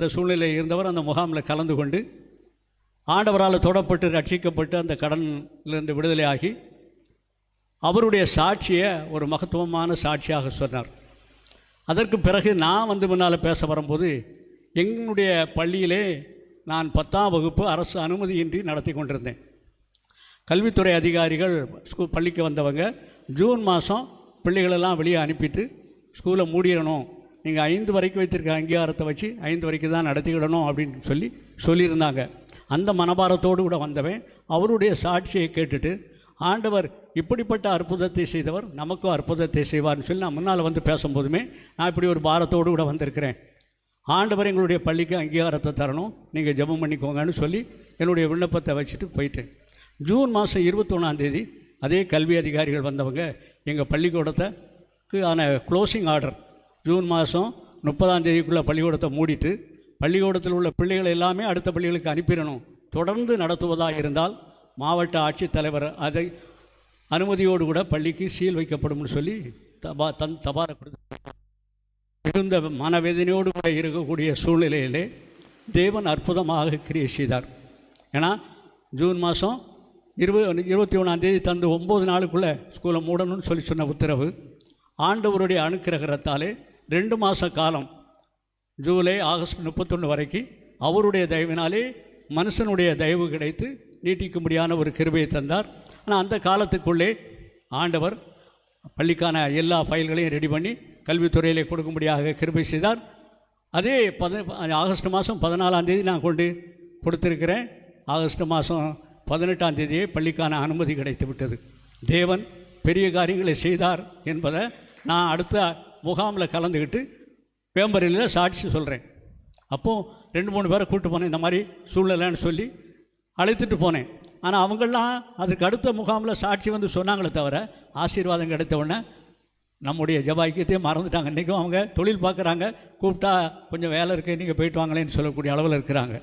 அந்த சூழ்நிலையில் இருந்தவர் அந்த முகாமில் கலந்து கொண்டு ஆண்டவரால் தொடப்பட்டு ரட்சிக்கப்பட்டு அந்த கடனிலிருந்து விடுதலையாகி அவருடைய சாட்சியை ஒரு மகத்துவமான சாட்சியாக சொன்னார். அதற்கு பிறகு நான் முன்னால் பேச வரும்போது எங்களுடைய பள்ளியிலே நான் 10ஆம் வகுப்பு அரசு அனுமதியின்றி நடத்தி கொண்டிருந்தேன். கல்வித்துறை அதிகாரிகள் பள்ளிக்கு வந்தவங்க ஜூன் மாதம் பிள்ளைகளெல்லாம் வெளியே அனுப்பிட்டு ஸ்கூலை மூடிடணும், நீங்கள் 5 வரைக்கும் வைத்திருக்க அங்கீகாரத்தை வச்சு 5 வரைக்கும் தான் நடத்திக்கிடணும் அப்படின்னு சொல்லியிருந்தாங்க. அந்த மனபாரத்தோடு கூட வந்தவன் அவருடைய சாட்சியை கேட்டுட்டு ஆண்டவர் இப்படிப்பட்ட அற்புதத்தை செய்தவர் நமக்கும் அற்புதத்தை செய்வார்னு சொல்லி நான் முன்னால் பேசும்போதுமே நான் இப்படி ஒரு பாரத்தோடு கூட வந்திருக்கிறேன். ஆண்டவர் எங்களுடைய பள்ளிக்கு அங்கீகாரத்தை தரணும், நீங்கள் ஜெபம் பண்ணிக்கோங்கன்னு சொல்லி என்னுடைய விண்ணப்பத்தை வச்சுட்டு போயிட்டேன். ஜூன் மாதம் 21ஆம் அதே கல்வி அதிகாரிகள் வந்தவங்க எங்கள் பள்ளிக்கூடத்துக்கு க்ளோசிங் ஆர்டர் ஜூன் மாதம் 30ஆம் பள்ளிக்கூடத்தை மூடிட்டு பள்ளிக்கூடத்தில் உள்ள பிள்ளைகள் எல்லாமே அடுத்த பள்ளிகளுக்கு அனுப்பிடணும், தொடர்ந்து நடத்துவதாக இருந்தால் மாவட்ட ஆட்சித்தலைவர் அதை அனுமதியோடு கூட பள்ளிக்கு சீல் வைக்கப்படும்னு சொல்லி தபாரை கொடுத்து மிகுந்த மனவேதனையோடு கூட இருக்கக்கூடிய சூழ்நிலையிலே தேவன் அற்புதமாக கிரியை செய்தார். ஏன்னா ஜூன் மாதம் 21ஆம் தந்து 9 நாளுக்குள்ளே ஸ்கூலை மூடணும்னு சொல்லி சொன்ன உத்தரவு ஆண்டவருடைய அனுக்கிரகத்தாலே 2 மாத காலம் ஜூலை ஆகஸ்ட் 31 வரைக்கும் அவருடைய தயவினாலே மனுஷனுடைய தயவு கிடைத்து நீட்டிக்கும்படியான ஒரு கிருபையை தந்தார். ஆனால் அந்த காலத்துக்குள்ளே ஆண்டவர் பள்ளிக்கான எல்லா ஃபைல்களையும் ரெடி பண்ணி கல்வித்துறையிலே கொடுக்கும்படியாக கிருபை செய்தார். அதே ஆகஸ்ட் மாதம் 14ஆம் நான் கொண்டு கொடுத்துருக்கிறேன். ஆகஸ்ட் மாதம் 18ஆம் பள்ளிக்கான அனுமதி கிடைத்து விட்டது. தேவன் பெரிய காரியங்களை செய்தார் என்பதை நான் அடுத்த முகாமில் கலந்துக்கிட்டு வேம்பரில் சாட்சி சொல்கிறேன். அப்போது 2-3 பேரை கூப்பிட்டு போனேன், இந்த மாதிரி சூழ்நிலைன்னு சொல்லி அழைத்துட்டு போனேன். ஆனால் அவங்களாம் அதுக்கு அடுத்த முகாமில் சாட்சி சொன்னாங்களே தவிர ஆசீர்வாதம் கிடைத்த உடனே நம்முடைய ஜபாக்கியத்தையும் மறந்துட்டாங்க. இன்றைக்கும் அவங்க தொழில் பார்க்குறாங்க, கூப்பிட்டா கொஞ்சம் வேலை இருக்குது நீங்கள் போயிட்டு வாங்களேன்னு சொல்லக்கூடிய அளவில் இருக்கிறாங்க.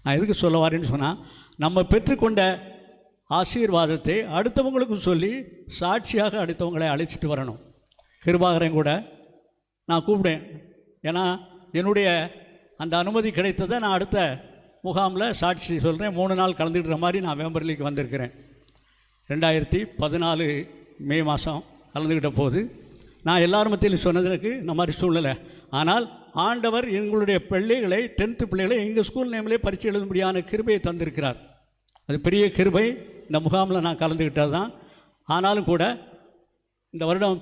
நான் எதுக்கு சொல்ல வரேன்னு சொன்னால் நம்ம பெற்றுக்கொண்ட ஆசீர்வாதத்தை அடுத்தவங்களுக்கு சொல்லி சாட்சியாக அடுத்தவங்களை அழைச்சிட்டு வரணும். கிருபாகரன் கூட நான் கூப்பிட்டேன், ஏன்னா என்னுடைய அந்த அனுமதி கிடைத்ததை நான் அடுத்த முகாமில் சாட்சி சொல்கிறேன். 3 நாள் கலந்துக்கிற மாதிரி நான் வேம்பர்லிக்கு வந்திருக்கிறேன். 2014 மே மாதம் கலந்துக்கிட்ட போது நான் எல்லார் மத்தியிலும் சொன்னதற்கு இந்த மாதிரி சூழ்நிலை. ஆனால் ஆண்டவர் எங்களுடைய பிள்ளைகளை 10th பிள்ளைகளை எங்கள் ஸ்கூல் நேமிலே பரீட்சை எழுதும்படியான கிருபையை தந்திருக்கிறார். அது பெரிய கிருபை. இந்த முகாமில் நான் கலந்துக்கிட்டது தான். ஆனாலும் கூட இந்த வருடம்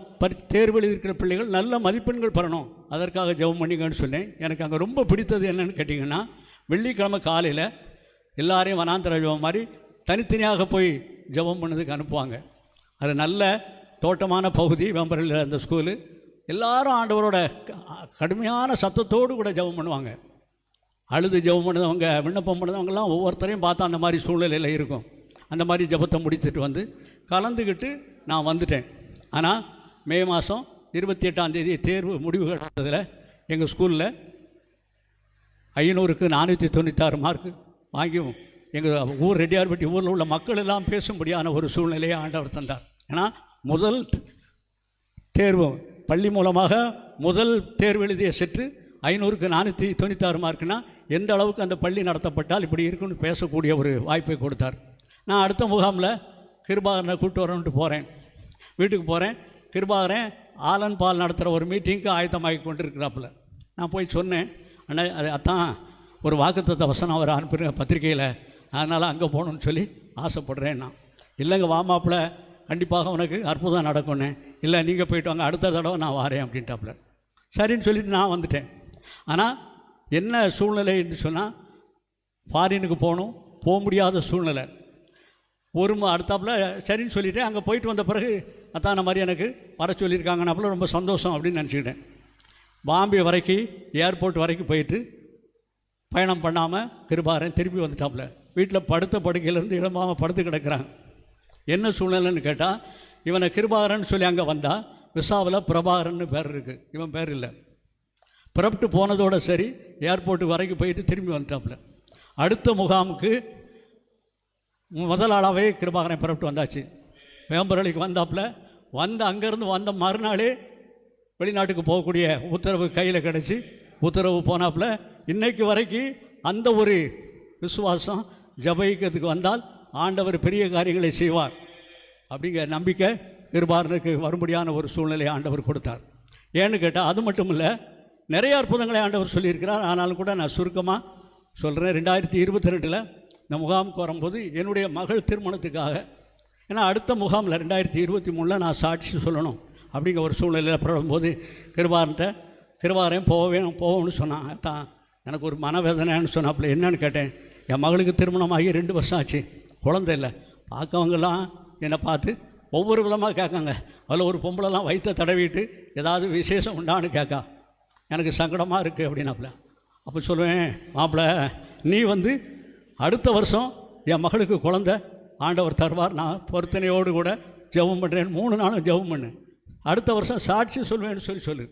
தேர்வு எழுதியிருக்கிற பிள்ளைகள் நல்ல மதிப்பெண்கள் பெறணும், அதற்காக ஜெபம் பண்ணிங்கன்னு சொன்னேன். எனக்கு அங்கே ரொம்ப பிடித்தது என்னென்னு கேட்டிங்கன்னா, வெள்ளிக்கிழமை காலையில் எல்லாரையும் வனாந்தர ஜெபம் மாதிரி தனித்தனியாக போய் ஜெபம் பண்ணதுக்கு அனுப்புவாங்க. அது நல்ல தோட்டமான பகுதி வேம்பரில் அந்த ஸ்கூலு. எல்லாரும் ஆண்டவரோட கடுமையான சத்தத்தோடு கூட ஜெபம் பண்ணுவாங்க. அழுது ஜெபம் பண்ணதவங்க, விண்ணப்பம் பண்ணதவங்கெல்லாம் ஒவ்வொருத்தரையும் பார்த்தா அந்த மாதிரி சூழ்நிலையில் இருக்கும். அந்த மாதிரி ஜெபத்தை முடிச்சுட்டு கலந்துக்கிட்டு நான் வந்துட்டேன். ஆனால் மே மாதம் 28ஆம் தேர்வு முடிவுகள் வந்ததில் எங்கள் ஸ்கூலில் 500க்கு 496 மார்க்கு வாங்கியும் எங்கள் ஊர் ரெட்டியார்பட்டி ஊரில் உள்ள மக்கள் எல்லாம் பேசும்படியான ஒரு சூழ்நிலையை ஆண்டவர் தந்தார். ஏன்னா முதல் தேர்வு பள்ளி மூலமாக முதல் தேர்வு எழுதிய செற்று 500க்கு 496 மார்க்குனா எந்த அளவுக்கு அந்த பள்ளி நடத்தப்பட்டால் இப்படி இருக்குன்னு பேசக்கூடிய ஒரு வாய்ப்பை கொடுத்தார். நான் அடுத்த முகாமில் கிருபாகரனை கூப்பிட்டு வரணுன்ட்டு போகிறேன். வீட்டுக்கு போகிறேன். கிருபாகரன் ஆலன் பால் நடத்துகிற ஒரு மீட்டிங்க்கு ஆயத்தமாகி கொண்டு இருக்கிறாப்புல. நான் போய் சொன்னேன், அண்ணா அது அதான் ஒரு வாக்குத்தத்த வசனம் அவர் அனுப்புகிற பத்திரிக்கையில், அதனால் அங்கே போகணுன்னு சொல்லி ஆசைப்படுறேன். நான் இல்லைங்க வாமாப்பில் கண்டிப்பாக உனக்கு அற்புதம் நடக்கும்னு. இல்லை நீங்கள் போய்ட்டு வாங்க, அடுத்த தடவை நான் வரேன் அப்படின்ட்டாப்புல. சரின்னு சொல்லிவிட்டு நான் வந்துட்டேன். ஆனால் என்ன சூழ்நிலைன்னு சொன்னால் ஃபாரினுக்கு போக முடியாத சூழ்நிலை. அடுத்தாப்புல சரின்னு சொல்லிவிட்டு அங்கே போயிட்டு வந்த பிறகு அத்தான மாதிரி எனக்கு வர சொல்லியிருக்காங்கன்னாப்புல ரொம்ப சந்தோஷம் அப்படின்னு நினச்சிக்கிட்டேன். பாம்பே வரைக்கும் ஏர்போர்ட் வரைக்கும் போயிட்டு பயணம் பண்ணாமல் கிருபாகரன் திருப்பி வந்துட்டாப்புல. வீட்டில் படுத்த படுக்கையிலேருந்து இடமாமல் படுத்து கிடக்கிறாங்க. என்ன சூழ்நிலைன்னு கேட்டால், இவனை கிருபாகரன் சொல்லி அங்கே வந்தால் விசாவில் பிரபாகரன்னு பேர் இருக்குது, இவன் பேர் இல்லை. புறப்பட்டு போனதோடு சரி ஏர்போர்ட்டு வரைக்கும் போயிட்டு திரும்பி வந்துட்டாப்புல. அடுத்த முகாமுக்கு முதல் ஆளாகவே கிருபாகரன் புறப்பட்டு வந்தாச்சு. வேம்பரளிக்கு வந்தாப்புல அங்கேருந்து வந்த மறுநாளே வெளிநாட்டுக்கு போகக்கூடிய உத்தரவு கையில் கிடச்சி உத்தரவு போனாப்புல இன்னைக்கு வரைக்கும் அந்த ஒரு விசுவாசம் ஜெபிக்கிறதுக்கு வந்தால் ஆண்டவர் பெரிய காரியங்களை செய்வார் அப்படிங்கிற நம்பிக்கை கிருபாரனுக்கு வரும்படியான ஒரு சூழ்நிலையை ஆண்டவர் கொடுத்தார். ஏன்னு கேட்டால் அது மட்டும் இல்லை, நிறைய அற்புதங்களை ஆண்டவர் சொல்லியிருக்கிறார். ஆனாலும் கூட நான் சுருக்கமாக சொல்கிறேன். 2022 இந்த முகாமுக்கு வரும்போது என்னுடைய மகள் திருமணத்துக்காக, ஏன்னா அடுத்த முகாமில் 2023 நான் சாட்சி சொல்லணும் அப்படிங்கிற ஒரு சூழ்நிலையில் படும்போது கிருபாரன் போவேன்னு சொன்னான். தான் எனக்கு ஒரு மனவேதனைன்னு சொன்னாப்புல. என்னன்னு கேட்டேன். என் மகளுக்கு திருமணமாகி 2 வருஷம் ஆச்சு, குழந்தை இல்லை. பார்க்கவங்கெல்லாம் என்னை பார்த்து ஒவ்வொரு விதமாக கேட்காங்க. அதில் ஒரு பொம்பளைலாம் வயிற்றை தடவிட்டு ஏதாவது விசேஷம் உண்டான்னு கேட்கா. எனக்கு சங்கடமாக இருக்குது அப்படின்னாப்புல. அப்போ சொல்லுவேன், மாப்பிள்ளை நீ அடுத்த வருஷம் என் மகளுக்கு குழந்தை ஆண்டவர் தருவார், நான் பொருத்தனையோடு கூட ஜெபம் பண்ணுறேன். 3 நாளும் ஜெபம் பண்ணு, அடுத்த வருஷம் சாட்சி சொல்வேன்னு சொல்லு.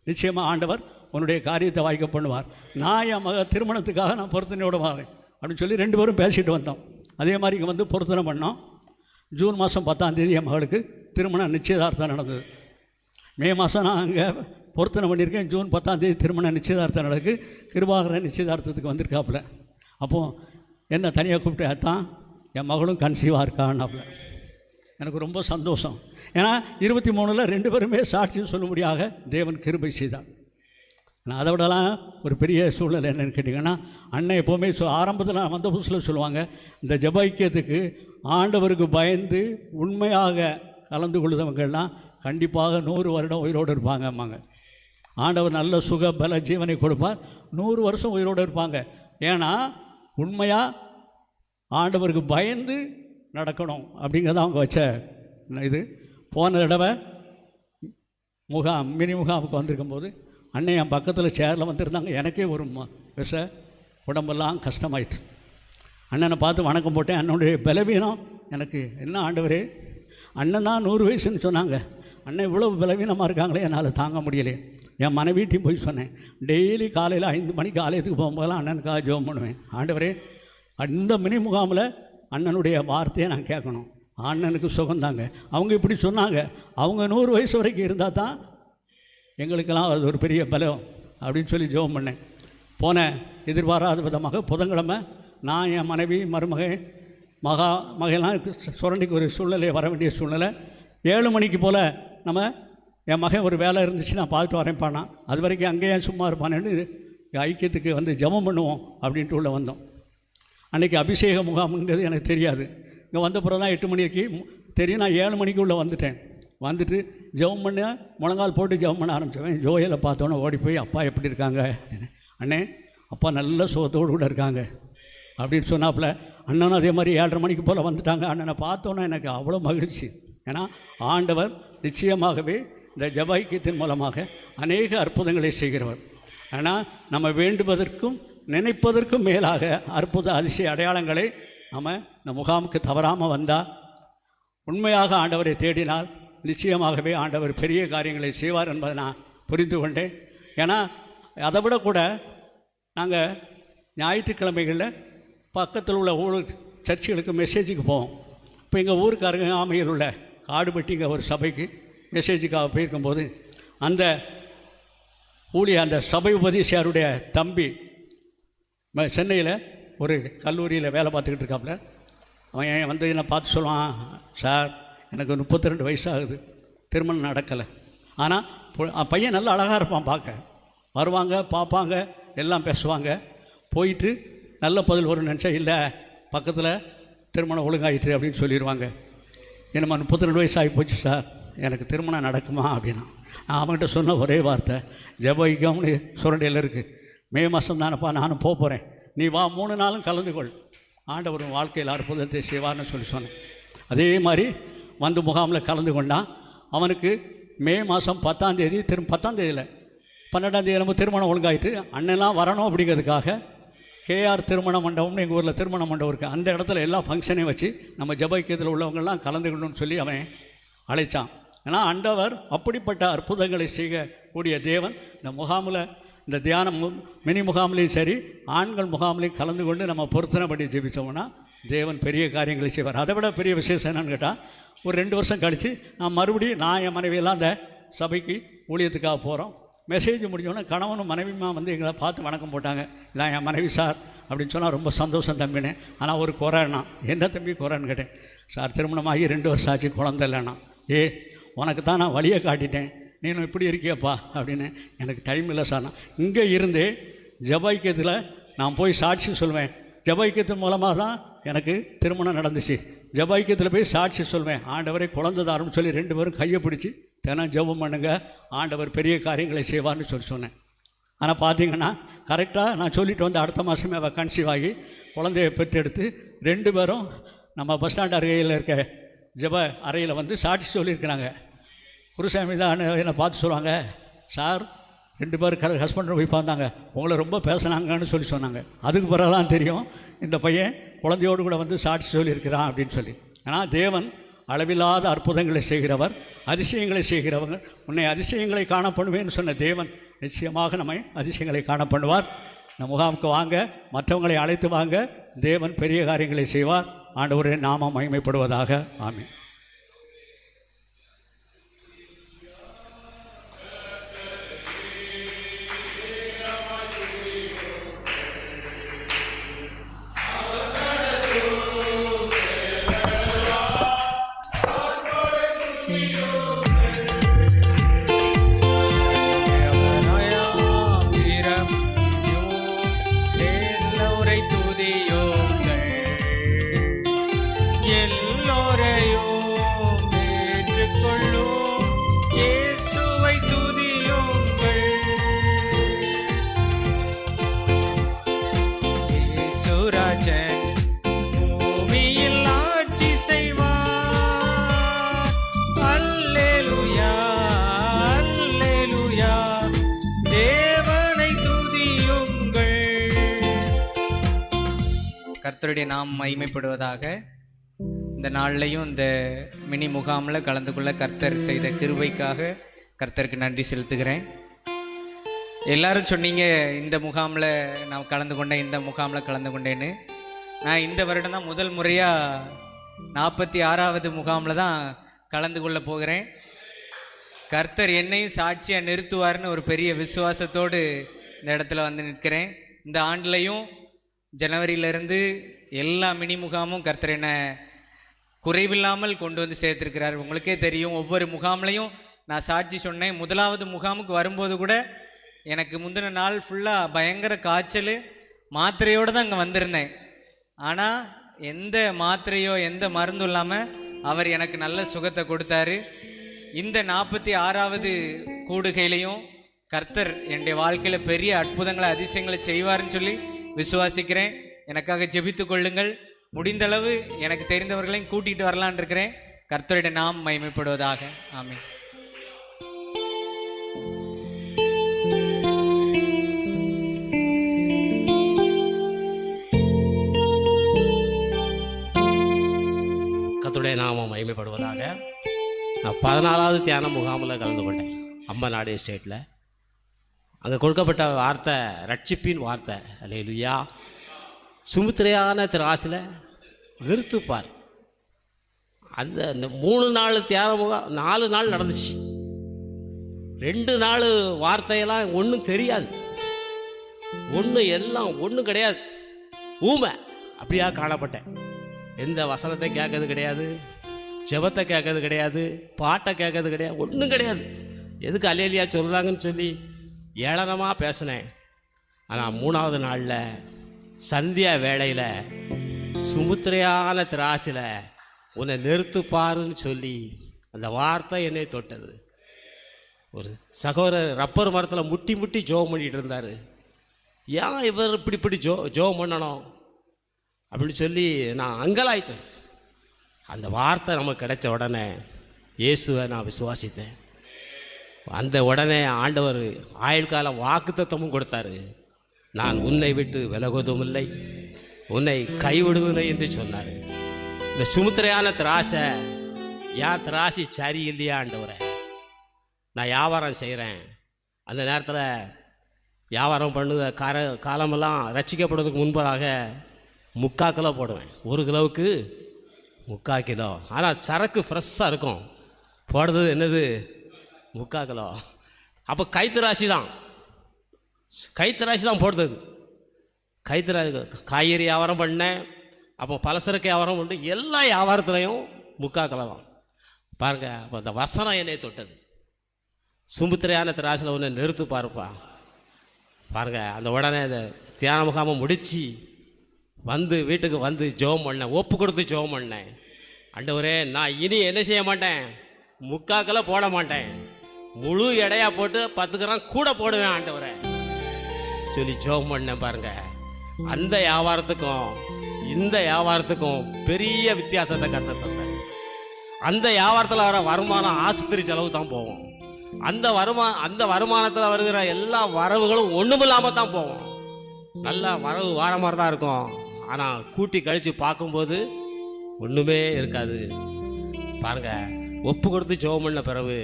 நிச்சயமாக ஆண்டவர் உன்னுடைய காரியத்தை வாய்க்க பண்ணுவார். நான் என் மக திருமணத்துக்காக நான் பொருத்தனையோடு வரேன் அப்படின்னு சொல்லி 2 பேரும் பேசிட்டு வந்தோம். அதே மாதிரி இங்கே பொருத்தனை பண்ணோம். ஜூன் மாதம் 10ஆம் தேதி என் மகளுக்கு திருமணம் நிச்சயதார்த்தம் நடந்தது. மே மாதம் நான் அங்கே பொருத்தனை பண்ணியிருக்கேன். ஜூன் 10ஆம் தேதி திருமண நிச்சயதார்த்தம் நடக்கு. கிருபாகரன் நிச்சயதார்த்தத்துக்கு வந்திருக்காப்புல. அப்போது என்ன தனியாக கூப்பிட்டு தான் என் மகளும் கன்சீவாக இருக்கான்னாப்புல. எனக்கு ரொம்ப சந்தோஷம். ஏன்னா 23 2 பேருமே சாட்சி சொல்லும்படியாக தேவன் கிருபை செய்தார். நான் அதை விடலாம் ஒரு பெரிய சூழ்நிலை என்னென்னு கேட்டிங்கன்னா, அண்ணன் எப்போவுமே ஆரம்பத்தில் நான் வந்த புதுசில் சொல்லுவாங்க, இந்த ஜெப ஐக்கியத்துக்கு ஆண்டவருக்கு பயந்து உண்மையாக கலந்து கொள்ளுதவங்கள்லாம் கண்டிப்பாக 100 வருடம் உயிரோடு இருப்பாங்க அம்மாங்க. ஆண்டவர் நல்ல சுக பல ஜீவனை கொடுப்பார், 100 வருஷம் உயிரோடு இருப்பாங்க. ஏன்னா உண்மையாக ஆண்டவருக்கு பயந்து நடக்கணும் அப்படிங்கிறத அவங்க வச்ச இது. போன தடவை மினி முகாமுக்கு வந்திருக்கும்போது அண்ணன் என் பக்கத்தில் சேரில் வந்திருந்தாங்க. எனக்கே ஒரு உடம்பெல்லாம் கஷ்டமாயிட்டு அண்ணனை பார்த்து வணக்கம் போட்டேன். அண்ணனுடைய பலவீனம் எனக்கு என்ன ஆண்டவரே, அண்ணன் தான் 100 வயசுன்னு சொன்னாங்க. அண்ணன் இவ்வளோ பலவீனமாக இருக்காங்களே, என்னால் தாங்க முடியலையே. என் மனைவிட்டையும் போய் சொன்னேன். டெய்லி காலையில் 5 மணிக்கு ஆலயத்துக்கு போகும்போதெல்லாம் அண்ணனுக்காக ஜெபம் பண்ணுவேன். ஆண்டவரே அந்த மினி முகாமில் அண்ணனுடைய வார்த்தையை நான் கேட்கணும், அண்ணனுக்கு சுகந்தாங்க. அவங்க இப்படி சொன்னாங்க. அவங்க 100 வயசு வரைக்கும் இருந்தால் தான் எங்களுக்கெல்லாம் அது ஒரு பெரிய பலம் அப்படின்னு சொல்லி ஜெபம் பண்ணேன். போன எதிர்பாராத விதமாக புதன்கிழமை நான் என் மனைவி மகையெல்லாம் சுரண்டிக்கு ஒரு சூழ்நிலை வர வேண்டிய சூழ்நிலை. 7 மணிக்கு போல் என் மகன் ஒரு வேலை இருந்துச்சு, நான் பார்த்துட்டு வரேன்ப்பானா. அது வரைக்கும் அங்கேயே சும்மா இருப்பானேன்னு ஐக்கியத்துக்கு ஜெபம் பண்ணுவோம் அப்படின்ட்டு உள்ளே வந்தோம். அன்றைக்கி அபிஷேக முகாம்ங்கிறது எனக்கு தெரியாது. இங்கே வந்த பிறகு தான் 8 மணிக்கு தெரியும். நான் 7 மணிக்கு உள்ளே வந்துட்டு ஜெபம் பண்ண முழங்கால் போட்டு ஜெபம் பண்ண ஆரம்பிச்சேன். ஜோயலை பார்த்தோன்னே ஓடி போய், அப்பா எப்படி இருக்காங்க அண்ணே? அப்பா நல்ல சுகத்தோடு கூட இருக்காங்க அப்படின்னு சொன்னாப்புல. அண்ணனும் அதே மாதிரி 7:30 மணிக்கு போல் வந்துட்டாங்க. அண்ணனை பார்த்தோன்னே எனக்கு அவ்வளோ மகிழ்ச்சி. ஏன்னா ஆண்டவர் நிச்சயமாகவே இந்த ஜெப ஐக்கியத்தின் மூலமாக அநேக அற்புதங்களை செய்கிறவர். ஆனால் நம்ம வேண்டுவதற்கும் நினைப்பதற்கும் மேலாக அற்புத அதிசய அடையாளங்களை நம்ம இந்த முகாமுக்கு தவறாமல் வந்தால், உண்மையாக ஆண்டவரை தேடினால் நிச்சயமாகவே ஆண்டவர் பெரிய காரியங்களை செய்வார் என்பதை நான் புரிந்து கொண்டேன். ஏன்னா அதை விட கூட நாங்கள் ஞாயிற்றுக்கிழமைகளில் பக்கத்தில் உள்ள ஊர் சர்ச்சுகளுக்கு மெசேஜுக்கு போவோம். இப்போ எங்கள் ஊருக்காரங்க ஆமையில் உள்ள காடுபட்டிங்க ஒரு சபைக்கு மெசேஜுக்காக போயிருக்கும்போது அந்த சபை உபதேசியாருடைய தம்பி சென்னையில் ஒரு கல்லூரியில் வேலை பார்த்துக்கிட்டு இருக்காப்புல. அவன் என்னை பார்த்து சொல்லுவான், சார் எனக்கு 32 வயசாகுது, திருமணம் நடக்கலை. ஆனால் பையன் நல்லா அழகாக இருப்பான், பார்க்க வருவாங்க, பார்ப்பாங்க, எல்லாம் பேசுவாங்க. போயிட்டு நல்ல பதில் வரும்னு நினச்சா, இல்லை பக்கத்தில் திருமணம் ஒழுங்காயிற்று அப்படின்னு சொல்லிடுவாங்க. என்னம்மா 32 வயசு ஆகி போச்சு சார், எனக்கு திருமணம் நடக்குமா அப்படின்னா, நான் அவன்கிட்ட சொன்ன ஒரே வார்த்தை, ஜெபைக்கம்னு சுரண்டையில் இருக்குது, மே மாதம் தானப்பா நானும் போகிறேன், நீ வா, 3 நாளும் கலந்து கொள், ஆண்டவர் வாழ்க்கையில் அற்புதத்தை செய்வார்னு சொன்னேன். அதே மாதிரி முகாமில் கலந்து கொண்டான். அவனுக்கு மே மாதம் 10ஆம் தேதி 10ஆம் தேதியில் 12ஆம் தேதி நம்ம திருமணம் ஒழுங்காயிட்டு அண்ணெல்லாம் வரணும் அப்படிங்கிறதுக்காக கேஆர் திருமண மண்டபம்னு எங்கள் ஊரில் திருமண மண்டபம் இருக்குது. அந்த இடத்துல எல்லா ஃபங்க்ஷனையும் வச்சு நம்ம ஜெபைக்கியத்தில் உள்ளவங்கள்லாம் கலந்துக்கணும்னு சொல்லி அவன் அழைத்தான். ஏன்னா ஆண்டவர் அப்படிப்பட்ட அற்புதங்களை செய்யக்கூடிய தேவன். இந்த முகாமில் இந்த தியானம் மினி முகாம்லேயும் சரி, ஆண்கள் முகாம்லேயும் கலந்து கொண்டு நம்ம பொருத்தனை பண்ணி ஜெபிச்சோம்னா தேவன் பெரிய காரியங்களை செய்வார். அதை விட பெரிய விசேஷம் என்னன்னு கேட்டால், ஒரு 2 வருஷம் கழித்து நான் மறுபடியும் என் மனைவியெல்லாம் அந்த சபைக்கு ஊழியத்துக்காக போகிறோம். மெசேஜ் முடிஞ்சோடனே கணவனும் மனைவியுமா வந்து எங்களை பார்த்து வணக்கம் போட்டாங்க. இல்லை என் மனைவி சார் அப்படின்னு சொன்னால் ரொம்ப சந்தோஷம் தம்பினே. ஆனால் ஒரு குறைண்ணா. என்ன தம்பி குறைன்னு கேட்டேன். சார் திருமணமாகி 2 வருஷம் ஆச்சு, குழந்தை இல்லைண்ணா. உனக்கு தான் நான் வழியை காட்டிட்டேன், நீனும் இப்படி இருக்கியப்பா அப்படின்னு. எனக்கு டைம் இல்லை சார். நான் இங்கே இருந்து ஜெபைக்கியத்தில் நான் போய் சாட்சி சொல்வேன். ஜெபைக்கியத்தின் மூலமாக தான் எனக்கு திருமணம் நடந்துச்சு. ஜெபைக்கியத்தில் போய் சாட்சி சொல்வேன். ஆண்டவரை குழந்தை தாருன்னு சொல்லி 2 பேரும் கையை பிடிச்சி தினம் ஜெபம் பண்ணுங்க, ஆண்டவர் பெரிய காரியங்களை செய்வார்னு சொன்னேன். ஆனால் பார்த்தீங்கன்னா கரெக்டாக நான் சொல்லிட்டு வந்து அடுத்த மாதமே அவள் கன்சீவ் ஆகி குழந்தையை பெற்றெடுத்து 2 பேரும் நம்ம பஸ் ஸ்டாண்ட் அருகையில் இருக்க ஜெப அறையில் வந்து சாட்சி சொல்லியிருக்கிறாங்க. குருசாமி தான் என்னை பார்த்து சொல்லுவாங்க, சார் 2 பேர் ஹஸ்பண்ட் போய் பார்த்தாங்க, உங்களை ரொம்ப பேசினாங்கன்னு சொன்னாங்க. அதுக்கு பிறகுதான் தெரியும் இந்த பையன் குழந்தையோடு கூட வந்து சாட்சி சொல்லியிருக்கிறான் அப்படின்னு சொல்லி. ஆனால் தேவன் அளவில்லாத அற்புதங்களை செய்கிறவர், அதிசயங்களை செய்கிறவங்க. உன்னை அதிசயங்களை காணப்படுவேன்னு சொன்ன தேவன் நிச்சயமாக நம்மை அதிசயங்களை காணப்படுவார். இந்த முகாமுக்கு வாங்க, மற்றவங்களை அழைத்து வாங்க. தேவன் பெரிய காரியங்களை செய்வார். ஆண்டவரே நாமம் மகிமைப்படுவதாக. ஆமென். கர்த்தருடைய நாம் மகிமைப்படுவதாக. இந்த நாள்லையும் இந்த மினி முகாமில் கலந்து கொள்ள கர்த்தர் செய்த கிருபைக்காக கர்த்தருக்கு நன்றி செலுத்துகிறேன். எல்லாரும் சொன்னீங்க இந்த முகாமில் நான் கலந்து கொண்டேன், இந்த முகாமில் கலந்து கொண்டேன்னு. நான் இந்த வருடம் தான் முதல் முறையாக 46வது முகாமில் தான் கலந்து கொள்ள போகிறேன். கர்த்தர் என்னையும் சாட்சியாக நிறுத்துவார்னு ஒரு பெரிய விசுவாசத்தோடு இந்த இடத்துல வந்து நிற்கிறேன். இந்த ஆண்டுலையும் ஜனவரியிலேருந்து எல்லா மினி முகாமும் கர்த்தர் என்ன குறைவில்லாமல் கொண்டு வந்து சேர்த்துருக்கிறார். உங்களுக்கே தெரியும், ஒவ்வொரு முகாம்லையும் நான் சாட்சி சொன்னேன். முதலாவது முகாமுக்கு வரும்போது கூட எனக்கு முந்தின நாள் ஃபுல்லாக பயங்கர காய்ச்சல், மாத்திரையோடு தான் அங்கே வந்திருந்தேன். ஆனால் எந்த மாத்திரையோ எந்த மருந்தும் இல்லாமல் அவர் எனக்கு நல்ல சுகத்தை கொடுத்தாரு. இந்த 46வது கூடுகையிலையும் கர்த்தர் என்னுடைய வாழ்க்கையில் பெரிய அற்புதங்களை அதிசயங்களை செய்வார்னு சொல்லி விசுவாசிக்கிறேன். எனக்காக ஜெபித்து கொள்ளுங்கள். முடிந்தளவு எனக்கு தெரிந்தவர்களையும் கூட்டிகிட்டு வரலான் இருக்கிறேன். கர்த்தருடைய நாம் மகிமைப்படுவதாக. ஆமென். கர்த்தருடைய நாமம் மகிமைப்படுவதாக. நான் 14வது தியான முகாமில் கலந்து கொண்டேன், அம்பநாடு எஸ்டேட்டில். அங்கே கொடுக்கப்பட்ட வார்த்தை ரட்சிப்பின் வார்த்தை. அல்லேலூயா. சுமுத்திரையான திராசில் நிறுத்துப்பார். அந்த 3 நாள் தியான முகாம் 4 நாள் நடந்துச்சு. 2 நாள் வார்த்தையெல்லாம் ஒன்றும் தெரியாது, ஒன்றும் கிடையாது, ஊமை அப்படியா காணப்பட்டேன். எந்த வசனத்தை கேட்கறது கிடையாது, ஜெபத்தை கேட்கறது கிடையாது, பாட்டை கேட்கறது கிடையாது, ஒன்றும் கிடையாது. எதுக்கு அல்லேலூயா சொல்கிறாங்கன்னு சொல்லி ஏளனமாக பேசினேன். ஆனால் 3வது நாளில் சந்தியா வேளையில் சுமுத்திரையான திராசில் உன்னை நிறுத்துப்பாருன்னு சொல்லி அந்த வார்த்தை என்னை தொட்டது. ஒரு சகோதரர் ரப்பர் மரத்தில் முட்டி முட்டி ஜோம் பண்ணிகிட்டு இருந்தார். ஏன் இவர் இப்படி ஜோம் பண்ணணும் அப்படின்னு சொல்லி நான் அங்கலாயிட்டேன். அந்த வார்த்தை நமக்கு கிடைச்ச உடனே இயேசுவை நான் விசுவாசித்தேன். அந்த உடனே ஆண்டவர் ஆயுள்கால வாக்குத்தத்தமும் கொடுத்தாரு. நான் உன்னை விட்டு விலகுவதும் இல்லை, உன்னை கைவிடுவதில்லை என்று சொன்னார். இந்த சுமுத்திரையான திராசை, ஏன் திராசி சரி இல்லையா ஆண்டவரே? நான் வியாபாரம் செய்கிறேன். அந்த நேரத்தில் வியாபாரம் பண்ணுற காலமெல்லாம் ரட்சிக்கப்படுறதுக்கு முன்பதாக 3/4 கிலோ போடுவேன். 1 கிலோவுக்கு 3/4 கிலோ. ஆனால் சரக்கு ஃப்ரெஷ்ஷாக இருக்கும். போடுறது என்னது 3/4 கிலோ. அப்போ கைத்து ராசி தான் போடுறது. காய்கறி வியாபாரம் பண்ணேன், அப்போ பலசரக்கு வியாபாரம் பண்ணி எல்லா வியாபாரத்துலேயும் முக்காக்களை தான் பாருங்கள். அப்போ அந்த வசனம் என்னை தொட்டது. சுமுத்திரையான திராசில் ஒன்று நிறுத்து பாருப்பா பாருங்கள். அந்த உடனே அந்த தியான முகாமை முடித்து வீட்டுக்கு வந்து ஜெபம் பண்ணேன், ஒப்பு கொடுத்து ஜெபம் பண்ணேன். ஆண்டவரே, நான் இனி என்ன செய்ய மாட்டேன், முக்காக்களை போட மாட்டேன், முழு எடையாக போட்டு 10 கிராம் கூட போடுவேன் ஆண்டவரே சொல்லி ஜெபம் பண்ணேன். பாருங்கள், அந்த வியாபாரத்துக்கும் இந்த வியாபாரத்துக்கும் பெரிய வித்தியாசத்தை கற்றுத்தேன். அந்த வியாபாரத்தில் வர வருமானம் ஆஸ்பத்திரி செலவு தான் போகும். அந்த வருமானத்தில் வருகிற எல்லா வரவுகளும் ஒன்றுமில்லாமல் தான் போகும். நல்லா வரவு வார மாதிரி தான் இருக்கும், ஆனால் கூட்டி கழித்து பார்க்கும்போது ஒன்றுமே இருக்காது. பாருங்கள், ஒப்பு கொடுத்து ஜெபம் பண்ண பிறகு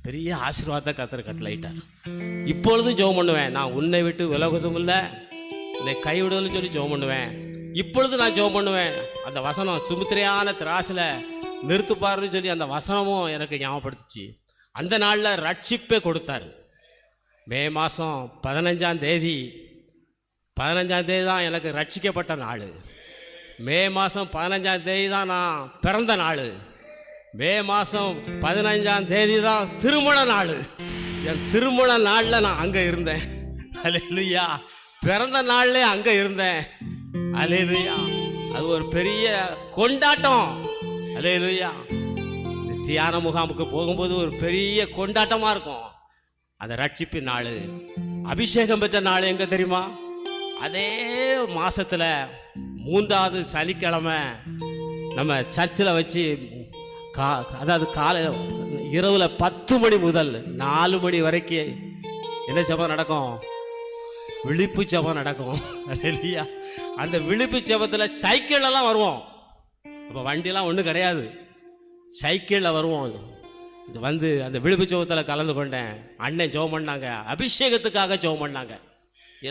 பெரிய ஆசீர்வாதத்தை கர்த்தர் கட்டளையிட்டார். இப்பொழுதும் ஜெபம் பண்ணுவேன். நான் உன்னை விட்டு விலகுவதும் இல்லை, உன்னை கைவிடுதல்னு சொல்லி ஜெபம் பண்ணுவேன். இப்பொழுது நான் ஜெபம் பண்ணுவேன். அந்த வசனம் சுமுத்திரையான திராசில் நிறுத்துப்பாருன்னு சொல்லி அந்த வசனமும் எனக்கு ஞாபகப்படுத்துச்சு. அந்த நாளில் ரட்சிப்பே கொடுத்தார். மே மாதம் 15ஆம் தேதி தான் எனக்கு ரட்சிக்கப்பட்ட நாள். மே மாதம் 15ஆம் தேதி தான் நான் பிறந்த நாள். மே மாதம் 15ஆம் தேதி தான் திருமண நாள். என் திருமண நாளில் நான் அங்கே இருந்தேன். அல்லேலூயா. பிறந்த நாள்லே அங்கே இருந்தேன். அல்லேலூயா. அது ஒரு பெரிய கொண்டாட்டம். அல்லேலூயா. தியான முகாமுக்கு போகும்போது ஒரு பெரிய கொண்டாட்டமாக இருக்கும். அந்த ரட்சிப்பின் நாள், அபிஷேகம் பெற்ற நாள் எங்கே தெரியுமா? அதே மாதத்தில் 3வது சனிக்கிழமை நம்ம சர்ச்சில் வச்சு அதாவது இரவில் 10 மணி முதல் 4 மணி வரைக்கும் என்ன ஜெபம் நடக்கும்? விழிப்பு ஜெபம் நடக்கும். இல்லையா? அந்த விழிப்பு ஜெபத்தில் சைக்கிளெல்லாம் வருவோம். அப்போ வண்டிலாம் ஒன்றும் கிடையாது, சைக்கிளில் வருவோம். இது அந்த விழிப்பு ஜெபத்தில் கலந்து கொண்டேன். அண்ணன் ஜெபம் பண்ணாங்க, அபிஷேகத்துக்காக ஜெபம் பண்ணாங்க.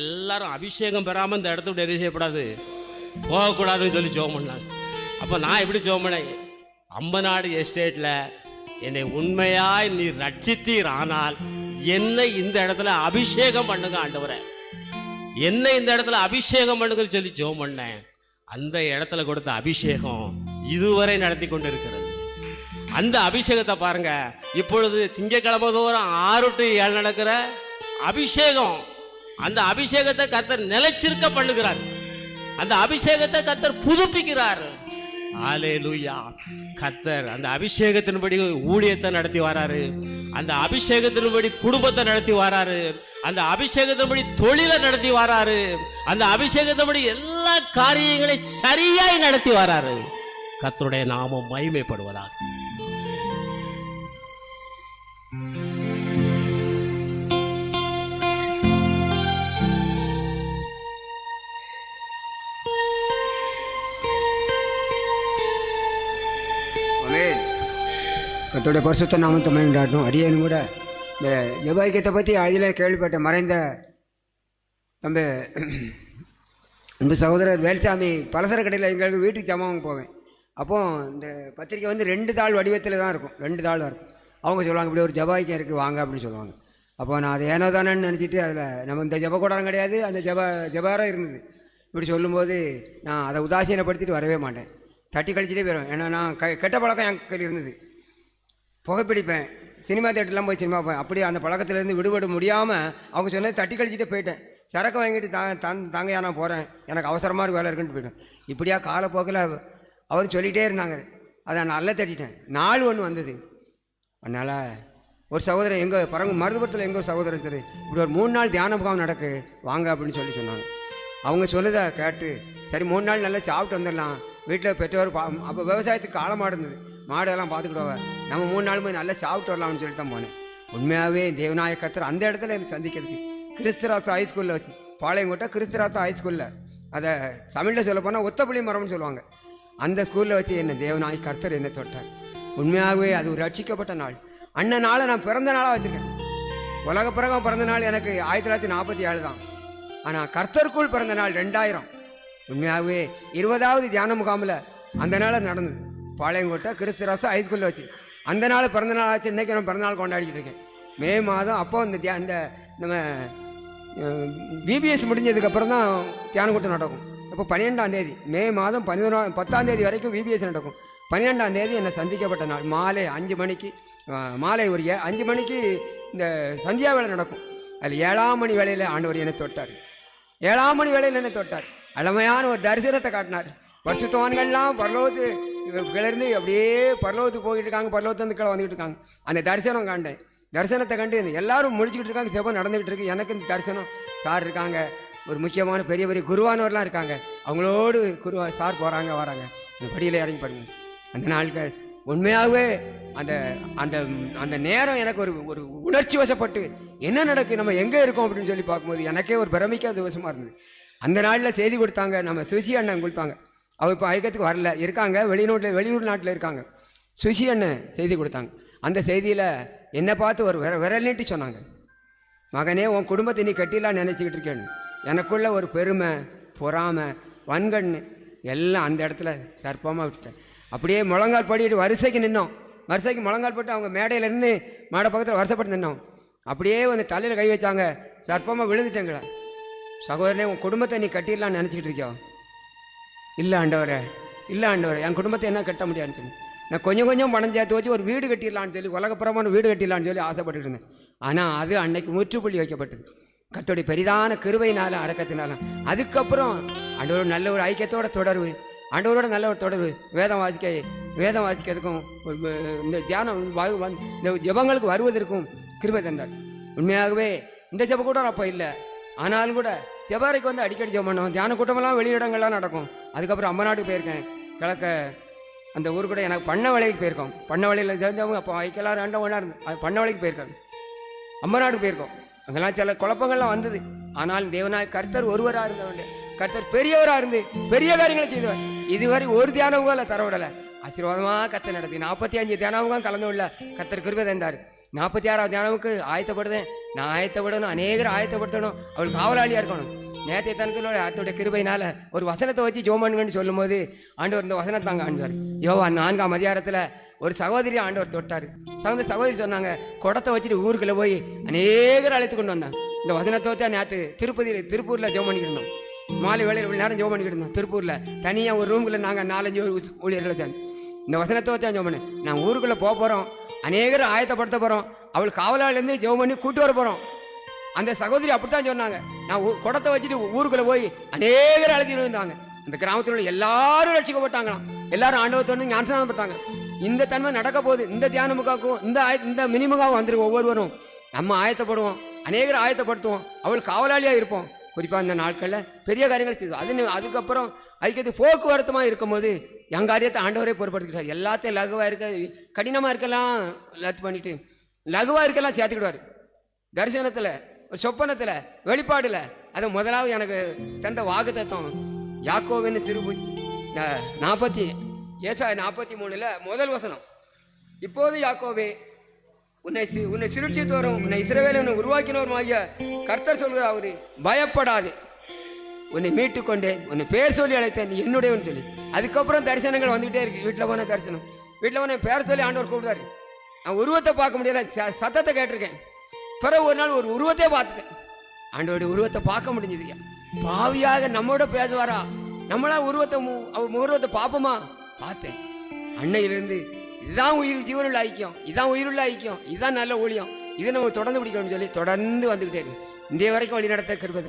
எல்லாரும் அபிஷேகம் பெறாமல் இந்த இடத்த விட்டு எரிய செய்யக்கூடாது, போகக்கூடாதுன்னு சொல்லி ஜெபம் பண்ணாங்க. அப்போ நான் எப்படி ஜெபம் பண்ணேன்? அம்பநாடு எஸ்டேட்டில் என்னை உண்மையாய் நீ ரட்சித்தீர், ஆனால் என்னை இந்த இடத்துல அபிஷேகம் பண்ணுங்க ஆண்டவரே, என்னை இந்த இடத்துல அபிஷேகம் பண்ணுங்கன்னு சொல்லி ஜெபம் பண்ணேன். அந்த இடத்துல கொடுத்த அபிஷேகம் இதுவரை நடத்தி கொண்டு இருக்கிறது. அந்த அபிஷேகத்தை பாருங்க. இப்பொழுது திங்கட்கிழமை தோறும் 6 to 7 நடக்கிற அபிஷேகம், அந்த அபிஷேகத்தை கர்த்தர் நிலைச்சிருக்க பண்ணுகிறார். அந்த அபிஷேகத்தை கர்த்தர் புதுப்பிக்கிறார். ஹல்லேலூயா. கர்த்தர் அந்த அபிஷேகத்தின்படி ஊழியத்தை நடத்தி வராரு, அந்த அபிஷேகத்தின்படி குடும்பத்தை நடத்தி வராரு, அந்த அபிஷேகத்தின்படி தொழிலை நடத்தி வராரு, அந்த அபிஷேகத்தின்படி எல்லா காரியங்களையும் சரியாய் நடத்தி வராரு. கர்த்தருடைய நாமம் மகிமைப்படுவதாக. கர்த்தருடைய பரிசுத்த நாமத்தை மகிமைப்படட்டும். அடியேன் கூட இந்த ஜெபாய்க்கத்தை பற்றி அதில் கேள்விப்பட்ட மறைந்த நம்ம இந்த சகோதரர் வேல்சாமி பலசர கடையில் எங்களுக்கு வீட்டுக்கு ஜமாவும் போவேன். அப்போது இந்த பத்திரிக்கை 2 தாள் வடிவத்தில் தான் இருக்கும், 2 தாள் தான் இருக்கும். அவங்க சொல்லுவாங்க, இப்படி ஒரு ஜபாய்க்கை இருக்குது வாங்க அப்படின்னு சொல்லுவாங்க. அப்போ நான் அதை ஏனோ தானேன்னு நினச்சிட்டு அதில் நம்ம இந்த ஜப கூடாரம் கிடையாது, அந்த ஜபாரம் இருந்தது. இப்படி சொல்லும்போது நான் அதை உதாசீனப்படுத்திட்டு வரவே மாட்டேன், தட்டி கழிச்சிட்டே போயிடுவேன். ஏன்னா நான் கெட்ட பழக்கம் என் கையில் இருந்தது. புகைப்பிடிப்பேன், சினிமா தேட்டர்லாம் போய் சினிமா போய் அப்படி அந்த பழக்கத்துலேருந்து விடுபட முடியாமல் அவங்க சொன்னது தட்டி கழிச்சிட்டே போயிட்டேன். சரக்கு வாங்கிட்டு தாங்கயா நான் போகிறேன், எனக்கு அவசரமாக இருக்கு, வேலை இருக்குன்னு போயிட்டேன். இப்படியா காலப்போக்கில் அவர் சொல்லிகிட்டே இருந்தாங்க. அதை நல்லா தட்டிட்டேன். நாள் ஒன்று வந்தது. அதனால் ஒரு சகோதரர் எங்கள் மருதுபுரத்தில் எங்கள் சகோதரர் சரி இப்படி ஒரு 3 நாள் தியான முகாம் நடக்கு வாங்க அப்படின்னு சொன்னாங்க. அவங்க சொல்லுதை கேட்டு சரி 3 நாள் நல்லா சாப்பிட்டு வந்துடலாம். வீட்டில் பெற்றோர் அப்போ விவசாயத்துக்கு காலமாக இருந்தது, மாடெல்லாம் பார்த்துக்கிடுவா, நம்ம 3 நாள் போய் நல்லா சாப்பிட்டு வரலாம்னு சொல்லிட்டு தான் போனேன். உண்மையாகவே தேவநாய கர்த்தர் அந்த இடத்துல எனக்கு சந்திக்கிறதுக்கு கிறிஸ்துராத்த ஹைஸ்கூலில் வச்சு பாளையங்கோட்டை கிறிஸ்துராத்த ஹைஸ்கூலில், அதை தமிழில் சொல்ல போனால் ஒத்தப்புளி மரம்னு சொல்லுவாங்க, அந்த ஸ்கூலில் வச்சு என்னை தேவநாய கர்த்தர் என்னை தொட்டார். உண்மையாகவே அது ஒரு ரட்சிக்கப்பட்ட நாள். அண்ணன் நாளை நான் பிறந்த நாளாக வச்சுருக்கேன். உலக பிறகம் பிறந்த நாள் எனக்கு 1947 தான். ஆனால் கர்த்தருக்குள் பிறந்த நாள் 2000. உண்மையாகவே 20வது தியான முகாமில் அந்த நாள் நடந்தது. பாளையங்கோட்டை கிறிஸ்துராத்த ஹைஸ்கூலில் வச்சு அந்த நாள் பிறந்த நாள் ஆச்சு. இன்றைக்கி நான் பிறந்த நாள் கொண்டாடிக்கிட்டு இருக்கேன். மே மாதம் அப்போ இந்த நம்ம பிபிஎஸ் முடிஞ்சதுக்கப்புறம் தான் தியான கூட்டம் நடக்கும். அப்போ 12ஆம் தேதி மே மாதம் 10ஆம் தேதி வரைக்கும் பிபிஎஸ் நடக்கும். 12ஆம் தேதி என்னை சந்திக்கப்பட்ட நாள் மாலை 5 மணிக்கு, மாலை ஒரு 5 மணிக்கு இந்த சந்தியா வேலை நடக்கும். அதில் 7ஆம் மணி வேளையில் ஆண்டவர் என்னை தொட்டார். 7ஆம் மணி வேளையில் என்னை தொட்டார். அழமையான ஒரு தரிசனத்தை காட்டினார். பரிசுத்தவான்கள்லாம் பரலோகத்துலேருந்து அப்படியே பரலோகத்துக்கு போயிட்டு இருக்காங்க, பரலோகத்துலேருந்து கீழே வந்துக்கிட்டு இருக்காங்க. அந்த தரிசனம் காண்டேன். தரிசனத்தை கண்டு எல்லாரும் முடிச்சுக்கிட்டு இருக்காங்க, செபம் நடந்துக்கிட்டு இருக்கு. எனக்கு இந்த தரிசனம் சார் இருக்காங்க, ஒரு முக்கியமான பெரிய பெரிய குருவானவர்லாம் இருக்காங்க, அவங்களோடு சார் போகிறாங்க வராங்க, இந்த படியில் இறங்கி பாருங்க. அந்த நாட்கள் உண்மையாகவே அந்த அந்த அந்த நேரம் எனக்கு ஒரு உணர்ச்சி வசப்பட்டு என்ன நடக்கு, நம்ம எங்கே இருக்கோம் அப்படின்னு சொல்லி பார்க்கும்போது எனக்கே ஒரு பிரமிக்காத திவசமாக இருந்தது. அந்த நாளில் செய்தி கொடுத்தாங்க, நம்ம சுசி அண்ணன் கொடுத்தாங்க. அவள் இப்போ ஐக்கியத்துக்கு வரல, இருக்காங்க வெளியூர் நாட்டில் இருக்காங்க. சுசி அண்ணன் செய்தி கொடுத்தாங்க. அந்த செய்தியில் என்னை பார்த்து ஒரு விரல் நீட்டி சொன்னாங்க, மகனே உன் குடும்பத்தை நீ கட்டிலாம் நினச்சிக்கிட்டு இருக்கேன்னு. எனக்குள்ள ஒரு பெருமை, பொறாமை, வன்கண்ணு எல்லாம் அந்த இடத்துல சர்ப்பமாக விட்டுட்டேன். அப்படியே முழங்கால் படிட்டு வரிசைக்கு நின்னோம். வரிசைக்கு முழங்கால் போட்டு அவங்க மேடையிலேருந்து மேடை பக்கத்தில் வருஷப்பட்டு நின்னோம். அப்படியே வந்து தலையில் கை வச்சாங்க, சர்ப்பமாக விழுந்துட்டேங்களா. சகோதரனே உன் குடும்பத்தை நீ கட்டிடலான்னு நினச்சிக்கிட்டு இருக்கியோ? இல்லை ஆண்டவரே, இல்லை ஆண்டவரே, என் குடும்பத்தை என்ன கட்ட முடியாதுன்னு. நான் கொஞ்சம் கொஞ்சம் பணம் சேர்த்து வச்சு ஒரு வீடு கட்டிடலான்னு சொல்லி, உலகப்புறமான வீடு கட்டிடலான்னு சொல்லி ஆசைப்பட்டு இருந்தேன். ஆனால் அது அன்னைக்கு முற்றுப்புள்ளி வைக்கப்பட்டது கர்த்தருடைய பெரிதான கிருபையினால, அடக்கத்தினால. அதுக்கப்புறம் ஆண்டவரோட நல்ல ஒரு ஐக்கியத்தோட தொடர்வு, ஆண்டவரோட நல்ல ஒரு தொடர்பு, வேதம் வாசிக்கிறதுக்கும் இந்த தியானம் இந்த ஜெபங்களுக்கு வருவதற்கும் கிருபை தந்தார். உண்மையாகவே இந்த ஜெப கூட்டம் அப்போ இல்லை, ஆனாலும் கூட செவ்வாய்க்கு வந்து அடிக்கடி ஜெபம் பண்ணுவோம். தியான கூட்டமெல்லாம் வெளியிடங்கள்லாம் நடக்கும். அதுக்கப்புறம் அம்மநாட்டுக்கு போயிருக்கேன், கிழக்க அந்த ஊர் கூட. எனக்கு பண்ணவளைக்கு போயிருக்கோம். பண்ணவளையில் தெரிஞ்சவங்க அப்போ ஐக்கெல்லாம் 2 ஒன்றா இருந்து அது பண்ணவளைக்கு போயிருக்காங்க. அம்மநாடு போயிருக்கோம். அங்கெல்லாம் சில குழப்பங்கள்லாம் வந்தது. ஆனாலும் தேவனாய் கர்த்தர் ஒருவராக இருந்தவங்க, கர்த்தர் பெரியவராக இருந்து பெரிய காரியங்களை செய்தவர். இதுவரை ஒரு தியானமுக இல்லை தரவிடலை. ஆசீர்வாதமாக கர்த்தர் நடத்தி 45 தியானமுகம் கலந்து உள்ள கர்த்தர் கிருபை தந்தார். 46ஆவது தியானமுக்கு ஆயத்தப்படுதேன். நான் ஆயத்தப்படணும், அநேகரை ஆயத்தப்படுத்தணும், அவளுக்கு காவலாளியாக இருக்கணும். நேற்றைய தனத்தில் அடுத்தோடைய கிருபையினால் ஒரு வசனத்தை வச்சு ஜோமனுங்கன்னு சொல்லும்போது ஆண்டவர் இந்த வசனத்தாங்க ஆண்டவர். யோவான் 4ஆம் அதிகாரத்தில் ஒரு சகோதரி ஆண்டவர் தொட்டார். சகோதரி சொன்னாங்க, குடத்தை வச்சுட்டு ஊருக்குள்ளே போய் அநேகரை அழைத்து கொண்டு வந்தாங்க. இந்த வசனத்தை வச்சு நேற்று திருப்பூரில் ஜோம் பண்ணிக்கிட்டு இருந்தோம். மாலை வேளையில் நேரம் ஜோம் பண்ணிக்கிட்டு இருந்தோம். திருப்பூரில் தனியாக ஒரு ரூமுக்குள்ளே நாங்கள் 4-5 ஊழியர்களை சேர்ந்து இந்த வசனத்தை வச்சா ஜோம் பண்ணேன். நாங்கள் ஊருக்குள்ளே போக போகிறோம், அநேகரை ஆயத்தப்படுத்த போகிறோம், அவள் காவலாளிலேருந்து ஜெபம் பண்ணி கூட்டு வர போகிறோம். அந்த சகோதரி அப்படித்தான் சொன்னாங்க. நான் குடத்தை வச்சுட்டு ஊருக்குள்ளே போய் அநேகரை அழைச்சிட்டு வந்தாங்க. அந்த கிராமத்தில் உள்ள எல்லாரும் ரட்சிக்கப்பட்டாங்களாம். எல்லாரும் ஆண்டவத்தோடு ஞானஸ்நானம் பெற்றாங்க. இந்த தன்மை நடக்க போகுது. இந்த தியானமுகாவுக்கும் இந்த மினிமுகாவும் வந்துடும். ஒவ்வொருவரும் நம்ம ஆயத்தப்படுவோம், அநேகரை ஆயத்தப்படுத்துவோம், அவள் காவலாளியாக இருப்போம். குறிப்பாக இந்த நாட்களில் பெரிய காரியங்கள் செய்வோம். அதுக்கப்புறம் ஐக்கியத்துக்கு போக்குவரத்துமாக இருக்கும்போது எங்கள் காரியத்தை ஆண்டவரே பொறுப்படுத்திக்கிட்டார். எல்லாத்தையும் லகுவாக இருக்க, கடினமாக இருக்கலாம் லத்து பண்ணிட்டு லகுவாக இருக்கலாம் சேர்த்துக்கிடுவார். தரிசனத்தில், சொப்பனத்தில், வெளிப்பாடில். அது முதலாவது எனக்கு தந்த வாக்கு தத்துவம் யாக்கோபின் திருப்பு 43 முதல் வசனம். இப்போது யாக்கோபே, உன்னை சிருஷ்டித்து வரும், உன்னை இஸ்ரவேலை உன்னை உருவாக்கினவருமாகிய கர்த்தர் சொல்கிறார், அவரு பயப்படாது, உன்னை மீட்டு கொண்டேன், உன்னை பேர் சொல்லி அழைத்தேன், நீ என்னுடையவன் சொல்லி. அதுக்கப்புறம் தரிசனங்கள் வந்துகிட்டே இருக்கு. வீட்டில் போன தரிசனம், வீட்டில் போன பேர் சொல்லி ஆண்டவர் கூப்பிடுறாரு. நான் உருவத்தை பார்க்க முடியல, சத்தத்தை கேட்டிருக்கேன். பிறகு ஒரு நாள் ஒரு உருவத்தையே பார்த்துட்டேன். ஆண்டவருடைய உருவத்தை பார்க்க முடிஞ்சது. பாவியாக நம்மோட பேசுவாரா, நம்மளா உருவத்தை பார்ப்போமா? பார்த்தேன். அன்னையிலிருந்து இதுதான் ஜீவனுள்ள ஐக்கியம், இதுதான் உயிருள்ள ஐக்கியம், இதுதான் நல்ல ஊழியம், இதை நம்ம தொடர்ந்து பிடிக்கணும்னு சொல்லி தொடர்ந்து வந்துக்கிட்டே இருக்கு. இன்றைய வரைக்கும் வழி நடத்த கிருபை.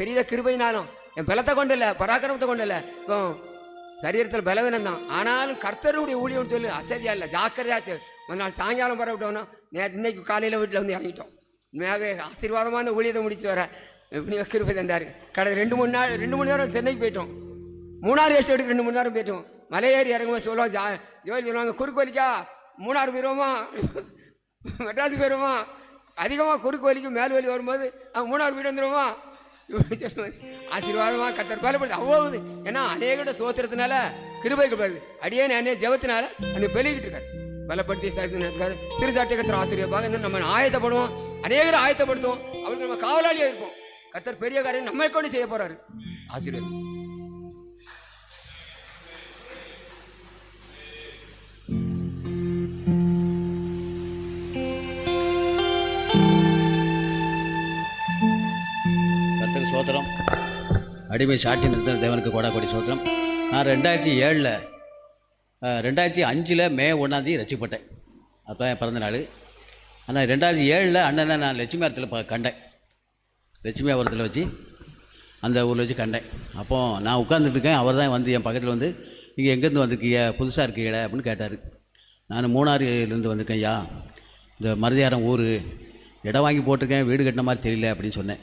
பெரிய கிருபைனாலும் என் பலத்தை கொண்டு இல்லை, பராக்கிரமத்தை கொண்டு இல்லை, இப்போ சரீரத்தில் பலவீனம் தான். ஆனாலும் கர்த்தருடைய ஊழியம்னு சொல்லி அசதியா இல்லை, ஜாக்கிரதையாச்சு. ஒரு நாள் சாயங்காலம் பரவிட்டோம்னா இன்னைக்கு காலையில் வீட்டில் வந்து இறங்கிட்டோம். உண்மையாகவே ஆசீர்வாதமான ஊழியத்தை முடிச்சு வர கிருபை தந்தார். கடை 2-3 மணி நேரம் சென்னைக்கு போயிட்டோம். 3 எஸ்டேட்டுக்கு 2-3 நேரம் போயிட்டோம். மலையேறி இறங்கும்போது சொல்லுவோம், ஜோதி சொல்லுவாங்க, குறுக்கு வலிக்கா 3 போயிடுவோமா, மெட்ராஸுக்கு போயிடுவோமா, அதிகமாக குறுக்கு வலிக்கு மேல் வலி வரும்போது 3 வீடு வந்துடுவோமா. ஆசீர்வாதமாக கர்த்தர் பலப்படுது அவ்வளவு. ஏன்னா அநேகோட சோத்திரத்தினால கிருபைக்கு வருது. அடியே அநேக ஜெபத்தினால அன்னைக்கு பெருகிட்டு இருக்காரு, பலப்படுத்தி இருக்காரு. சிறு சாட்டிய கர்த்தர் ஆச்சரியப்பாக நம்ம ஆயத்தப்படுவோம், அநேகரை ஆயத்தப்படுத்துவோம், அவருக்கு நம்ம காவலாளியாக இருப்போம். கர்த்தர் பெரிய காரியம் நம்ம கொண்டு செய்ய போறாரு. ஆசீர்வாதம். அடிமை சாட்சி நிறுத்தின தேவனுக்கு கோடாக்கோடி சோத்திரம். நான் 2005 மே 1 ரசிக்கப்பட்டேன். அப்போ என் பிறந்த நாள். ஆனால் 2007 அண்ணனை நான் லட்சுமியாரத்தில் கண்டேன். லட்சுமியாபுரத்தில் வச்சு அந்த ஊரில் வச்சு கண்டேன். அப்போது நான் உட்காந்துட்ருக்கேன். அவர் தான் வந்து என் பக்கத்தில் வந்து நீங்கள் எங்கேருந்து வந்திருக்கீங்க, புதுசாக இருக்கீங்களே அப்படின்னு கேட்டார். நான் மூணாறுலேருந்து வந்திருக்கேன் ஐயா, இந்த மருதியாரம் ஊர், இடம் வாங்கி போட்டிருக்கேன், வீடு கட்டின மாதிரி தெரியல அப்படின்னு சொன்னேன்.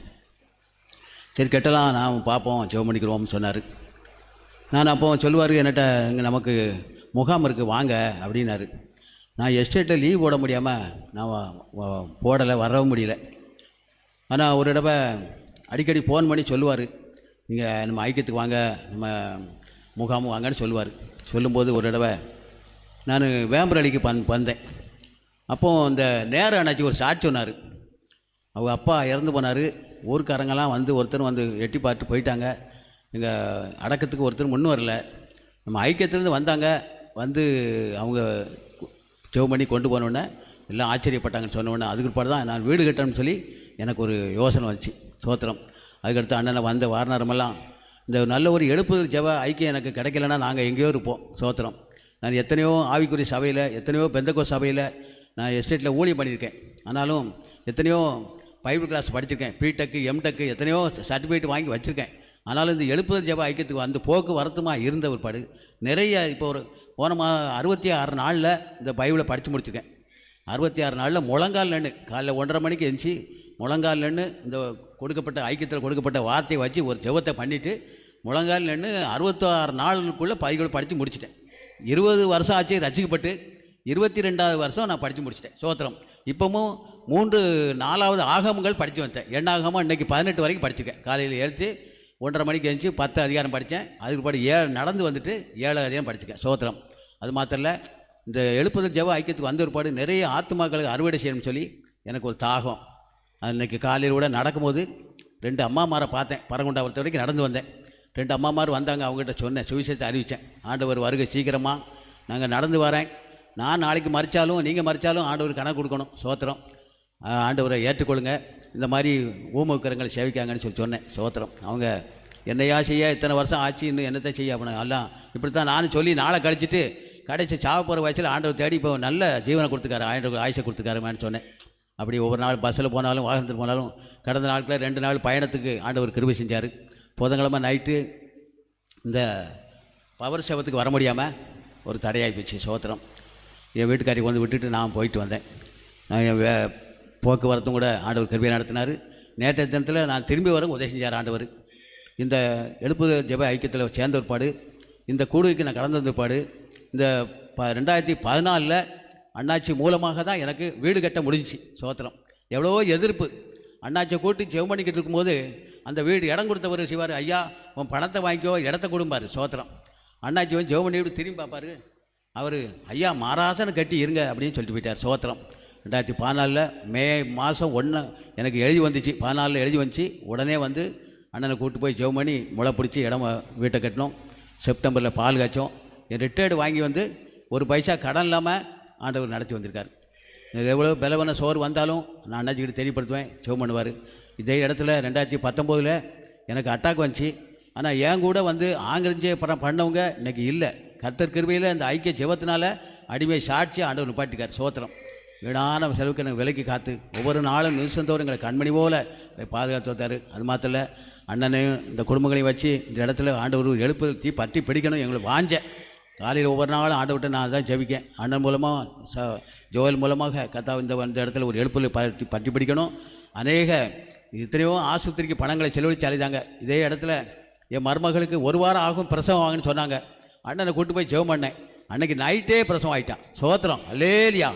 சரி கட்டலாம், நான் பார்ப்போம், ஜெபம் பண்ணிக்கிறோம்னு சொன்னார். நான் அப்போ சொல்லுவார் என்கிட்ட, இங்கே நமக்கு முகாம் இருக்குது வாங்க அப்படின்னாரு. நான் எஸ்டேட்டில் லீவ் போட முடியாமல் நான் போடலை, வரவும் முடியல. ஆனால் ஒரு தடவை அடிக்கடி ஃபோன் பண்ணி சொல்லுவார், நீங்கள் நம்ம ஐக்கியத்துக்கு வாங்க, நம்ம முகாம் வாங்கன்னு சொல்லுவார். சொல்லும்போது ஒரு தடவை நான் வேம்பரளிக்கு வந்தேன். அப்போது இந்த நேரம் அண்ணாச்சி ஒரு சாட்சி சொன்னார். அவங்க அப்பா இறந்து போனார். ஊருக்காரங்கெல்லாம் வந்து ஒருத்தர் வந்து எட்டி பார்த்து போயிட்டாங்க. எங்கள் அடக்கத்துக்கு ஒருத்தர் முன்னும் வரல. நம்ம ஐக்கியத்துலேருந்து வந்தாங்க. வந்து அவங்க ஜெபம் பண்ணி கொண்டு போனோடனே எல்லாம் ஆச்சரியப்பட்டாங்கன்னு சொன்னோடனே அதுக்கு பிற்பாடு தான் நான் வீடு கட்டணும்னு சொல்லி எனக்கு ஒரு யோசனை வந்துச்சு. சோத்திரம். அதுக்கடுத்து அண்ணனை வந்த வாரணரெல்லாம் இந்த நல்ல ஒரு எழுப்புதல் ஜெப ஐக்கியம் எனக்கு கிடைக்கலன்னா நாங்கள் எங்கேயோ இருப்போம். சோத்திரம். நான் எத்தனையோ ஆவிக்குரிய சபையில், எத்தனையோ பெந்தகோ சபையில் நான் எஸ்டேட்டில் ஊழியம் பண்ணியிருக்கேன். ஆனாலும் எத்தனையோ பைபிள் கிளாஸ் படிச்சிருக்கேன், பிடெக்கு எம்டெக்கு எத்தனையோ சர்டிஃபிகேட் வாங்கி வச்சுருக்கேன். ஆனாலும் இந்த எழுப்புதல் ஜெப ஐக்கியத்துக்கு வந்து போக்கு வரத்துமாக இருந்த ஒரு பாடு நிறைய. இப்போ ஒரு போன 66 நாளில் இந்த பைபிளை படித்து முடிச்சிருக்கேன். 66 நாளில் முழங்கால் நின்று காலைல 1:30 மணிக்கு எழுந்துச்சி முழங்கால் நின்று இந்த கொடுக்கப்பட்ட ஐக்கியத்தில் கொடுக்கப்பட்ட வார்த்தையை வச்சு ஒரு ஜெபத்தை பண்ணிவிட்டு முழங்கால் நின்று 66 நாளுக்குள்ளே பைபிளை படித்து முடிச்சிட்டேன். 20 வருஷம் ஆச்சு ரசிக்கப்பட்டு. 22வது வருஷம் நான் படித்து முடிச்சிட்டேன். சோத்திரம். இப்போவும் 4வது ஆகமங்கள் படித்து வந்துட்டேன். எண்ணாகமாக இன்றைக்கி 18 வரைக்கும் படிச்சுக்கேன். காலையில் எழுத்து 1:30 மணிக்கு எழுந்துச்சி 10 அதிகாரம் படித்தேன். அதுக்கு பாடு 7 நடந்து வந்துட்டு 7 அதிகாரம் படிச்சுக்கேன். சோத்திரம். அது மாத்திரம் இல்லை, இந்த எழுப்புதல் ஜெப ஐக்கியத்துக்கு வந்த ஒரு பாடு நிறைய ஆத்துமாக்களுக்கு அறுவடை செய்யணும்னு சொல்லி எனக்கு ஒரு தாகம். அன்றைக்கி காலையில் கூட நடக்கும்போது 2 அம்மாமாரை பார்த்தேன். பரங்குண்டாபுரத்து வரைக்கும் நடந்து வந்தேன். 2 அம்மாமார் வந்தாங்க. அவங்ககிட்ட சொன்னேன், சுவிசேஷத்தை அறிவித்தேன். ஆண்டவர் வருகை சீக்கிரமாக, நாங்கள் நடந்து வரேன், நான் நாளைக்கு மறித்தாலும் நீங்கள் மறித்தாலும் ஆண்டவர் கணக்கு கொடுக்கணும். சோத்திரம். ஆண்டவரை ஏற்றுக்கொள்ளுங்க, இந்த மாதிரி ஊமக்கரங்களை சேவிக்காங்கன்னு சொல்லி சொன்னேன். சோத்திரம். அவங்க என்னையா செய்ய, இத்தனை வருஷம் ஆச்சு, இன்னும் என்னத்தை செய்ய அப்படின்னா எல்லாம் இப்படி தான் நானும் சொல்லி நாளை கழிச்சிட்டு கடைசி சாவ போகிற வயசில் ஆண்டவர் தேடி இப்போ நல்ல ஜீவனை கொடுத்துக்காரு, ஆண்டவர் ஆயுஷை கொடுத்துக்காருமான்னு சொன்னேன். அப்படி ஒவ்வொரு நாள் பஸ்ஸில் போனாலும் வாகனத்தில் போனாலும் கடந்த நாட்களில் 2 நாள் பயணத்துக்கு ஆண்டவர் கிருபை செஞ்சார். புதன்கிழமை நைட்டு இந்த பவர் சேவத்துக்கு வர முடியாமல் ஒரு தடையாகி போச்சு. சோத்திரம். என் வீட்டுக்காரி வந்து விட்டுட்டு நான் போயிட்டு வந்தேன். என் போக்குவரத்தும் கூட ஆண்டவர் கிருபையை நடத்தினார். நேற்றைய தினத்தில் நான் திரும்பி வர உதவி செஞ்சார் ஆண்டவர். இந்த எழுப்புதல் ஜெப ஐக்கியத்தில் சேர்ந்த ஒருபாடு, இந்த கூடுகைக்கு நான் கடந்து வந்திருப்பாடு, இந்த 2014 அண்ணாச்சி மூலமாக தான் எனக்கு வீடு கட்ட முடிஞ்சிச்சு. சோத்திரம். எவ்வளவோ எதிர்ப்பு. அண்ணாச்சியை கூட்டி ஜெபம் பண்ணிக்கிட்டு இருக்கும்போது அந்த வீடு இடம் கொடுத்தவர் சிவார், ஐயா உன் பணத்தை வாங்கிக்கோ, இடத்த கொடும்பார். சோத்திரம். அண்ணாச்சி வந்து ஜெபம் பண்ணி விட்டு திரும்பி பார்ப்பார். அவர் ஐயா மாராசனை கட்டி இருங்க அப்படின்னு சொல்லிட்டு போயிட்டார். சோத்திரம். 2014 மே மாதம் 1 எனக்கு எழுதி வந்துச்சு. 14 எழுதி வந்துச்சு. உடனே வந்து அண்ணனை கூப்பிட்டு போய் ஜெபம் பண்ணி முளை பிடிச்சி வீட்டை கட்டினோம். செப்டம்பரில் பால் காய்ச்சோம். என் ரிட்டையர்டு வாங்கி வந்து ஒரு பைசா கடன் இல்லாமல் ஆண்டவர் நடத்தி வந்திருக்கார். எவ்வளோ பலவன சோறு வந்தாலும் நான் அண்ணாச்சிக்கிட்ட தெரியப்படுத்துவேன், ஜெபம் பண்ணுவார். இதே இடத்துல 2019 எனக்கு அட்டாக் வந்துச்சு. ஆனால் என் கூட வந்து ஆங்கிரஞ்சே பண்ணவங்க இன்றைக்கி இல்லை. கர்த்தர் கிருபையில் இந்த ஐக்கிய ஜெபத்தினால அடிமை சாட்சி ஆண்டவர் நிப்பாட்டிக்கார். சோத்திரம். வீணான செலவுக்கு எனக்கு விலைக்கு காத்து ஒவ்வொரு நாளும் நிமிஷந்தோறும் எங்களை கண்மணி போல் பாதுகாத்து வந்தார். அது மாத்திரம் அண்ணனையும் இந்த குடும்பங்களையும் வச்சு இந்த இடத்துல ஆண்டவர் எழுப்புதல் தீ பற்றி பிடிக்கணும் எங்களுக்கு வாஞ்ச. காலையில் ஒவ்வொரு நாளும் ஆண்டவர்கிட்ட நான் தான் ஜெபிக்கேன். அண்ணன் மூலமாக ஜோயல் மூலமாக கத்தா இந்த இடத்துல ஒரு எழுப்புதல் பற்றி பிடிக்கணும். அநேக எத்தனையோ ஆஸ்பத்திரிக்கு பணங்களை செலவழித்து அழைதாங்க. இதே இடத்துல என் மருமகளுக்கு 1 வாரம் ஆகும் பிரசவம் ஆகுன்னு சொன்னாங்க. அண்ணனை கூட்டு போய் ஜெபம் பண்ணேன். அன்னைக்கு நைட்டே பிரசவம் ஆகிட்டான். சோத்திரம். அல்லேலியா.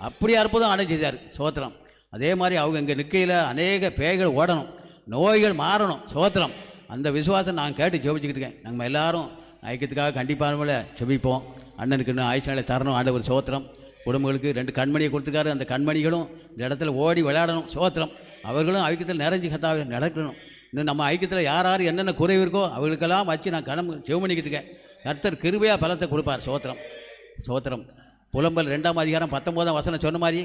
அப்படியே அற்புதம் அண்ணன் செய்தார். சோத்திரம். அதே மாதிரி அவங்க இங்கே நிற்கையில் அநேக பேய்கள் ஓடணும், நோய்கள் மாறணும். சோத்திரம். அந்த விசுவாசம் நான் கேட்டு ஜெபிச்சுக்கிட்டு இருக்கேன். நம்ம எல்லாரும் ஐக்கியத்துக்காக கண்டிப்பாக ஜெபிப்போம். அண்ணனுக்கு இன்னும் ஆயுஷ் நாளை தரணும் ஆண்டவர். சோத்திரம். குடும்பங்களுக்கு 2 கண்மணியை கொடுத்துருக்காரு. அந்த கண்மணிகளும் இந்த இடத்துல ஓடி விளையாடணும். சோத்திரம். அவர்களும் ஐக்கியத்தில் நிறைஞ்சி கத்தாவே நடக்கணும். இன்னும் நம்ம ஐக்கியத்தில் யார் யார் என்னென்ன குறைவு இருக்கோ அவர்களுக்கெல்லாம் வச்சு நான் ஜெபம் பண்ணிக்கிட்டு இருக்கேன். கர்த்தர் கிருபையாக பலத்தை கொடுப்பார். சோத்திரம். சோத்திரம். புலம்பல் 2ஆம் அதிகாரம் 19ஆம் வசனம் சொன்ன மாதிரி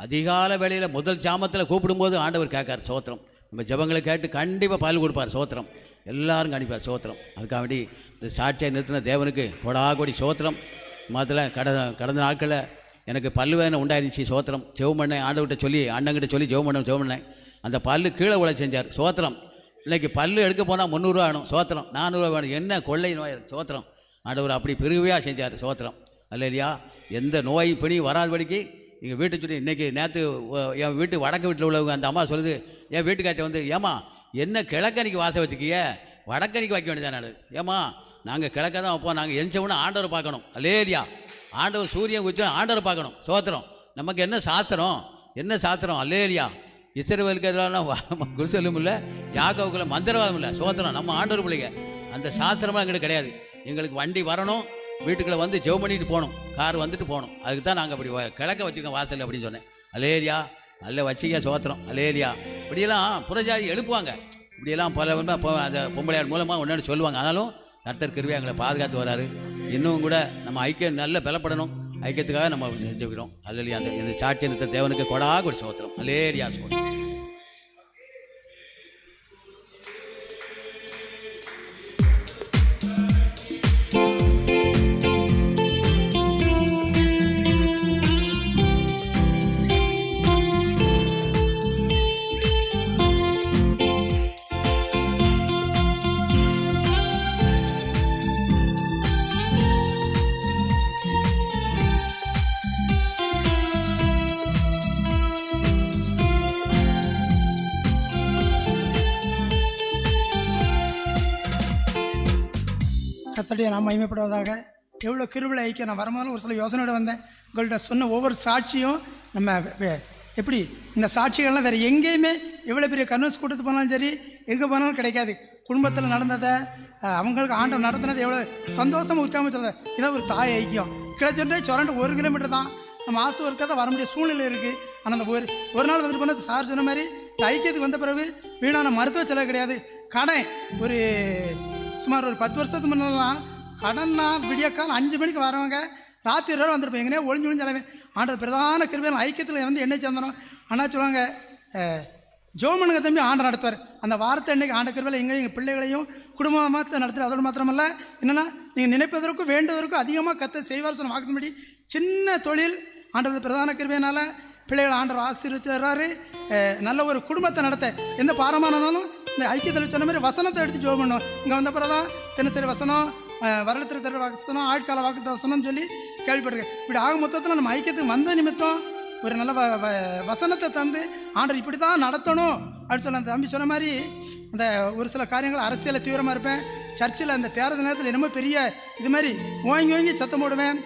அதிகால வேளையில் முதல் ஜாமத்தில் கூப்பிடும்போது ஆண்டவர் கேட்கார். சோத்திரம். நம்ம ஜெபங்களை கேட்டு கண்டிப்பாக பால் கொடுப்பார். சோத்திரம். எல்லாரும் கணிப்பார் சோத்திரம். அதுக்காக வேண்டி இந்த சாட்சியை நிறுத்தின தேவனுக்கு கொடாகோடி சோத்திரம். மதத்தில் கடந்த நாட்களில் எனக்கு பல்லு வேதனை உண்டாயிருந்துச்சு. சோத்திரம் ஜெபம் பண்ணேன், ஆண்டவர்கிட்ட சொல்லி அண்ணங்கிட்ட சொல்லி ஜெபம் பண்ணேன். அந்த பல்லு கீழே உள்ள செஞ்சார். சோத்திரம். இன்றைக்கி பல்லு எடுக்க போனால் 300 வேணும். சோத்திரம். 400 வேணும். என்ன கொள்ளை நோய். சோத்திரம். ஆண்டவர் அப்படி பெருமையாக செஞ்சார். சோத்திரம். அல்லையா, எந்த நோய் பிணி வராதபடிக்கு எங்கள் வீட்டை சொல்லி இன்றைக்கி நேற்று என் வீட்டு வடக்கு வீட்டில் உள்ளவங்க அந்த அம்மா சொல்லுது, என் வீட்டுக்காட்ட வந்து, ஏம்மா என்ன கிழக்கணிக்கு வாச வச்சுக்கிய, வடக்கணிக்கு வைக்க வேண்டியதான். ஏம்மா நாங்கள் கிழக்க தான் வைப்போம், நாங்கள் எஞ்சவொன்னு ஆண்டவரை பார்க்கணும். அல்லேலியா, ஆண்டவர் சூரியன் குச்சி ஆண்டவரை பார்க்கணும். சோத்திரம். நமக்கு என்ன சாஸ்திரம். அல்லேலியா, இஸ்ரவேலுக்கு எதிரான குருசலும் இல்லை, யாக்கோவுக்குள்ள மந்திரவாதம் இல்லை. சோத்திரம். நம்ம ஆண்டவர் பிள்ளைங்க. அந்த சாஸ்திரமாக எங்களுக்கு கிடையாது. எங்களுக்கு வண்டி வரணும், வீட்டுக்குள்ளே வந்து ஜெபம் பண்ணிட்டு போகணும், கார் வந்துட்டு போகணும். அதுக்கு தான் நாங்கள் அப்படி கிழக்க வச்சுக்கோங்க வாசல் அப்படின்னு சொன்னேன். அலேரியா நல்ல வச்சிக்க. சோத்திரம். அலேரியா. இப்படியெல்லாம் புறஜாதி எழுப்புவாங்க. இப்படியெல்லாம் பல அந்த பொம்பளையார் மூலமாக ஒன்று சொல்லுவாங்க. ஆனாலும் கர்த்தர் கிருபையாக எங்களை பாதுகாத்து வராரு. இன்னும் கூட நம்ம ஐக்கியம் நல்ல பலப்படணும். ஐக்கியத்துக்காக நம்ம செஞ்சுக்கிறோம். அல்லையா, அந்த இந்த சாட்சி நிறுத்த தேவனுக்கு கொடாக ஒரு சோத்திரம். அலேரியா சோத்திரம். கர்த்தருடைய நாம் மகிமைப்படுவதாக. எவ்வளோ கிருபையில் ஐக்கியம். நான் வரும்போது ஒரு சில யோசனையோடு வந்தேன். உங்கள்கிட்ட சொன்ன ஒவ்வொரு சாட்சியும் நம்ம எப்படி இந்த சாட்சிகள்லாம் வேறு எங்கேயுமே எவ்வளோ பெரிய கன்வென்ஸ் கூட்டத்து போனாலும் சரி, எங்கே போனாலும் கிடைக்காது. குடும்பத்தில் நடந்ததை அவங்களுக்கு ஆண்டவர் நடத்தினது எவ்வளோ சந்தோஷமாக உற்சாகமாக சொல்லுது. இதான் ஒரு தாய் ஐக்கியம். கிடைச்சோடனே சொரண்டு 1 கிலோமீட்டர் தான். நம்ம மாதம் ஒருக்காக தான் வர முடிய சூழ்நிலை இருக்குது. ஆனால் அந்த ஒரு நாள் வந்துட்டு போனால் சார் சொன்ன மாதிரி இந்த ஐக்கியத்துக்கு வந்த பிறகு வீணான மருத்துவ செலவு கிடையாது. கடன் ஒரு சுமார் ஒரு 10 வருஷத்துக்கு முன்னெல்லாம் கடன்னா விடியக்கால் 5 மணிக்கு வரவங்க ராத்திரி வரை வந்துருப்போம். எங்கேனே ஒளிஞ்சு அளவே ஆண்டது பிரதான கிருபையில் ஐக்கியத்தில் வந்து என்னை சேர்ந்தோம். ஆனால் சொல்லுவாங்க, ஜோமனுங்க தம்பி ஆண்டை நடத்துவார். அந்த வாரத்தை இன்றைக்கி ஆண்ட கிருபையில் எங்கள் பிள்ளைகளையும் குடும்பமாக நடத்துகிற. அதோடு மாத்திரமல்ல, என்னென்னா நீங்கள் நினைப்பதற்கும் வேண்டுவதற்கும் அதிகமாக கற்று செய்வார் சொன்ன வாக்கும்படி சின்ன தொழில் ஆண்டது பிரதான கிருபையினால் பிள்ளைகளை ஆண்டவர் ஆசீர்வதித்து வர்றாரு. நல்ல ஒரு குடும்பத்தை நடத்த எந்த பாரமானாலும் இந்த ஐக்கியத்தில் சொன்ன மாதிரி வசனத்தை எடுத்து ஜோம் பண்ணோம். இங்கே வந்த பிறகு தான் தினசரி வசனம், வருடத்திற்கு தர வசனம், ஆட்கால வாக்கு வசனம்னு சொல்லி கேள்விப்பட்டிருக்கேன். இப்படி ஆக மொத்தத்தில் நம்ம ஐக்கியத்துக்கு வந்த நிமித்தம் ஒரு நல்ல வசனத்தை தந்து ஆண்டவர் இப்படி தான் நடத்தணும் அப்படின்னு சொல்ல. அந்த தம்பி சொன்ன மாதிரி அந்த ஒரு சில காரியங்கள் அரசியலில் தீவிரமாக இருப்பேன். சர்ச்சில் அந்த தேர்தல் நேரத்தில் என்னமோ பெரிய இது மாதிரி ஓங்கி சத்தம் போடுவேன்.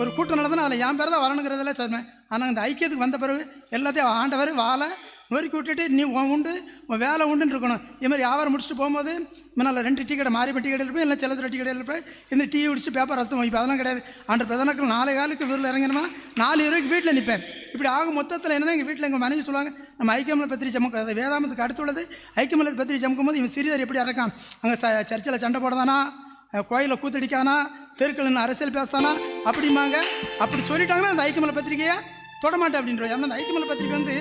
ஒரு கூட்டம் நடந்தனா அதில் என் பேர் தான் வரணுங்கிறதெல்லாம் சொன்னேன். ஆனால் இந்த ஐக்கியத்துக்கு வந்த பிறகு எல்லாத்தையும் ஆண்டவர் வாழை நொறுக்கி விட்டுட்டு நீ உண்டு உன் வேலை உண்டுன்னு இருக்கணும். இது மாதிரி வியாபாரம் முடிச்சுட்டு போகும்போது முன்னால் 2 டீ கடை மாறி டீ கடையில் இருப்பேன், இல்லை சில டீ கடையில் இருப்பேன். இந்த டீ குடிச்சு பேப்பர் ரசம் இப்போ அதெல்லாம் கிடையாது. ஆண்டு பெதனாக்கள் 4 காலுக்கு வீட்டில் இறங்கினா 4 ரூபாய்க்கு வீட்டில் நிற்பேன். இப்படி ஆகும் மொத்தத்தில் என்னென்னா எங்கள் வீட்டில் எங்கள் மனைவி சொல்லுவாங்க, நம்ம ஐக்கியமலை பத்திரி சமக்க அது வேதாமத்துக்கு அடுத்துள்ளது. ஐக்கியமலை பத்திரி சமக்கும் போது இவன் சிறியர் எப்படி இறக்கான், அங்கே சர்ச்சில் சண்டை போடுதானா, கோயிலில் கூத்தடிக்கானா, தெருக்கள் அரசியல் பேசுதானா அப்படிம்பாங்க. அப்படி சொல்லிட்டாங்கன்னா அந்த ஐக்கியமலை பத்திரிக்கையை தொடமாட்டேன் அப்படின்றோம். ஏன்னா அந்த ஐக்கியமலை பத்திரிக்கை வந்து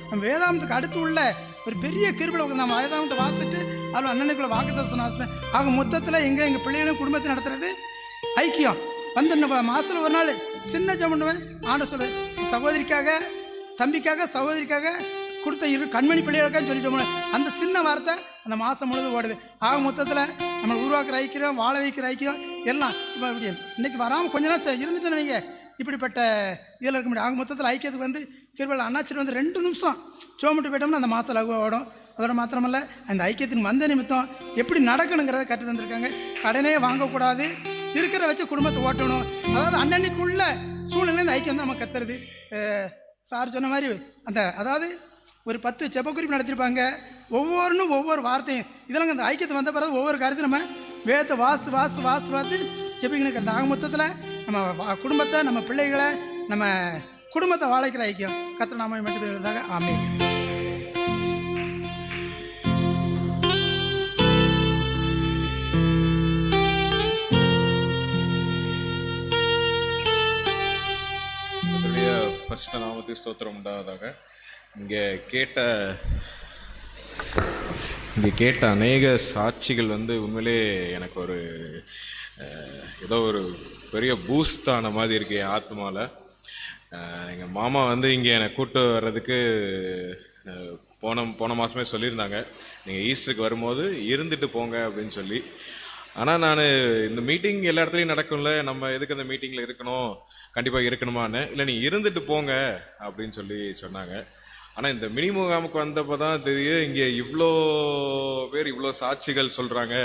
நம்ம வேதாந்தத்துக்கு அடுத்து உள்ள ஒரு பெரிய கிருபையில் நம்ம வேதாந்தத்தை வாசிட்டு அதில் அண்ணனுக்குள்ள வாக்குத்தத்தம் வாசிப்பேன். ஆக மொத்தத்தில் எங்கள் பிள்ளைகளும் குடும்பத்தை நடத்துறது ஐக்கியம். வந்து மாதத்தில் ஒரு நாள் சின்ன ஜெபம் பண்ணுவேன். ஆண்ட சொல்கிறேன், சகோதரிக்காக தம்பிக்காக சகோதரிக்காக கொடுத்த கண்மணி பிள்ளைகளுக்காக சொல்லி ஜெபம் பண்ணுவேன். அந்த சின்ன வார்த்தை அந்த மாதம் முழுது ஓடுது. ஆக மொத்தத்தில் நம்மளை உருவாக்குற ஐக்கியம், வாழ வைக்கிற ஐக்கியம் எல்லாம் இப்போ இப்படி இன்றைக்கி வராமல் கொஞ்ச நாள் இருந்துட்டேன்னு வைங்க, இப்படிப்பட்ட இதில் இருக்க முடியும். ஆக மொத்தத்தில் ஐக்கியத்துக்கு வந்து கிருபையில் அண்ணாச்சிட்டு வந்து 2 நிமிஷம் சோமிட்டு போயிட்டோம்னா அந்த மாதம் லகு ஓடும். அதோட மாத்திரமல்ல, அந்த ஐக்கியத்தின் வந்த நிமித்தம் எப்படி நடக்கணுங்கிறத கற்று தந்திருக்காங்க. கடனே வாங்கக்கூடாது, இருக்கிற வச்சு குடும்பத்தை ஓட்டணும். அதாவது அன்னன்னைக்குள்ள சூழ்நிலை இந்த ஐக்கியம் வந்து நம்ம கத்துறது. சார் சொன்ன மாதிரி அந்த அதாவது ஒரு 10 செப்ப குறிப்பு நடத்திருப்பாங்க. ஒவ்வொன்றும் ஒவ்வொரு வார்த்தையும் இதெல்லாம் அந்த ஐக்கியத்தை வந்த பிறகு ஒவ்வொரு காரியத்தையும் நம்ம வேதத்தை வாஸ்து செப்பிக்கணும். ஆக மொத்தத்தில் நம்ம குடும்பத்தை, நம்ம பிள்ளைகளை, நம்ம குடும்பத்தை வாழைக்கிற ஐக்கியம் கர்த்தர் நாம மட்டும் பெறுவதாக. ஆமென். கர்த்தருடைய பரிசுத்த நாமத்துக்கு ஸ்தோத்திரம் உண்டாவதாக. இங்கே கேட்ட இங்கே கேட்ட அநேக சாட்சிகள் வந்து உண்மையிலே எனக்கு ஒரு ஏதோ ஒரு பெரிய பூஸ்ட் ஆன மாதிரி இருக்கு என் ஆத்மாவில். எங்கள் மாமா வந்து இங்கே என்னை கூப்பிட்டு வர்றதுக்கு போன மாதமே சொல்லியிருந்தாங்க, நீங்கள் ஈஸ்டருக்கு வரும்போது இருந்துட்டு போங்க அப்படின்னு சொல்லி. ஆனால் நான் இந்த மீட்டிங் எல்லா இடத்துலையும் நடக்கும்ல, நம்ம எதுக்கு அந்த மீட்டிங்கில் இருக்கணும், கண்டிப்பாக இருக்கணுமான்னு, இல்லை நீங்கள் இருந்துட்டு போங்க அப்படின்னு சொல்லி சொன்னாங்க. ஆனால் இந்த மினி முகாமுக்கு வந்தப்போ தான் தெரியும், இங்கே இவ்வளோ பேர் இவ்வளோ சாட்சிகள் சொல்கிறாங்க,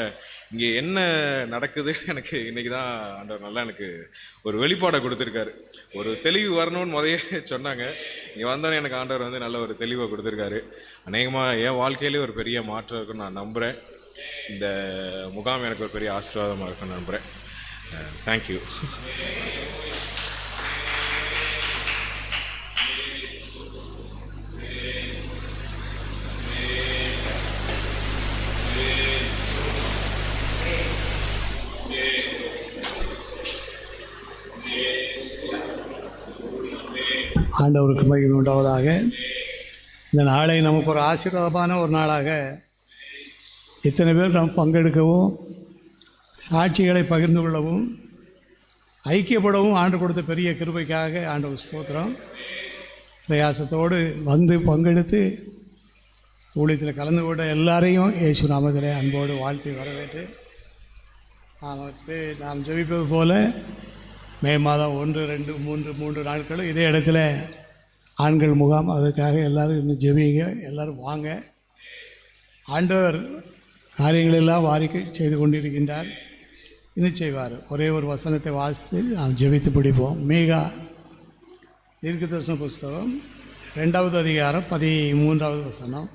இங்கே என்ன நடக்குது. எனக்கு இன்னைக்கு தான் ஆண்டவர் நல்லா எனக்கு ஒரு வெளிப்பாடை கொடுத்துருக்காரு. ஒரு தெளிவு வரணும்னு முதையே சொன்னாங்க, இங்கே வந்தோன்னே எனக்கு ஆண்டவர் வந்து நல்ல ஒரு தெளிவை கொடுத்துருக்காரு. அநேகமாக என் வாழ்க்கையிலே ஒரு பெரிய மாற்றம் இருக்குன்னு நான் நம்புகிறேன். இந்த முகாம் எனக்கு ஒரு பெரிய ஆசீர்வாதமாக இருக்குன்னு நம்புகிறேன். தேங்க்யூ. ஆண்டவருக்கு மகிமை உண்டாவதாக. இந்த நாளை நமக்கு ஒரு ஆசீர்வாதமான ஒரு நாளாக இத்தனை பேர் நாம் பங்கெடுக்கவும், சாட்சிகளை பகிர்ந்து கொள்ளவும், ஐக்கியப்படவும் ஆண்டு கொடுத்த பெரிய கிருபைக்காக ஆண்டவர் ஸ்தோத்திரம். பிரயாசத்தோடு வந்து பங்கெடுத்து ஊழியத்தில் கலந்து கொண்ட எல்லாரையும் இயேசு நாமத்திலே அன்போடு வாழ்த்தி வரவேற்று நாம் ஜெபிப்பது போல மே மாதம் 1, 2, 3 நாட்களும் இதே இடத்துல ஆண்கள் முகாம். அதற்காக எல்லோரும் இன்னும் ஜெபிங்க, எல்லோரும் வாங்க. ஆண்டவர் காரியங்களெல்லாம் வாரிக்கை செய்து கொண்டிருக்கின்றார், இன்னும் செய்வார். ஒரே ஒரு வசனத்தை வாசித்து நாம் ஜெபித்து பிடிப்போம். மீகா தீர்க்கதரிசன புஸ்தகம் 2வது அதிகாரம் 13வது வசனம்.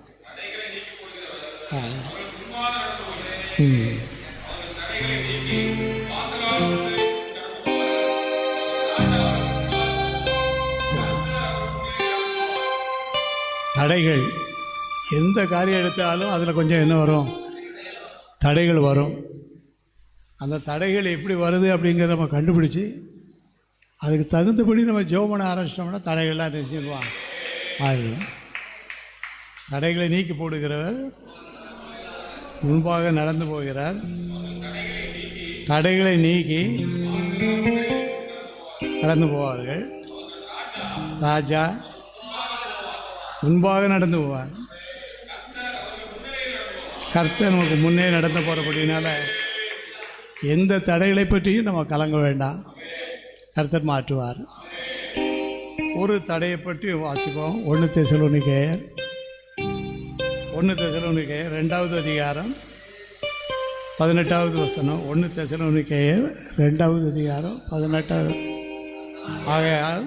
தடைகள், எந்த காரியம் எடுத்தாலும் அதில் கொஞ்சம் என்ன வரும், தடைகள் வரும். அந்த தடைகள் எப்படி வருது அப்படிங்கிறத நம்ம கண்டுபிடிச்சி அதுக்கு தகுந்தபடி நம்ம ஜெபம் பண்ண ஆரம்பிச்சிட்டோம்னா தடைகள்லாம் நிச்சயமாக மாறிடும். தடைகளை நீக்கி போடுகிறவர் முன்பாக நடந்து போகிறார். தடைகளை நீக்கி கடந்து போவார்கள். ராஜா முன்பாக நடந்து போவார். கர்த்தர் நமக்கு முன்னே நடந்து போகிறபடினால எந்த தடைகளை பற்றியும் நம்ம கலங்க வேண்டாம், கர்த்தர் மாற்றுவார். ஒரு தடையை பற்றி வாசிப்போம். 1 தெசலோனிக்கேயர் 2வது அதிகாரம் 18வது வசனம். 1 தெசலோனிக்கேயர் 2வது அதிகாரம் 18வது. ஆகையால்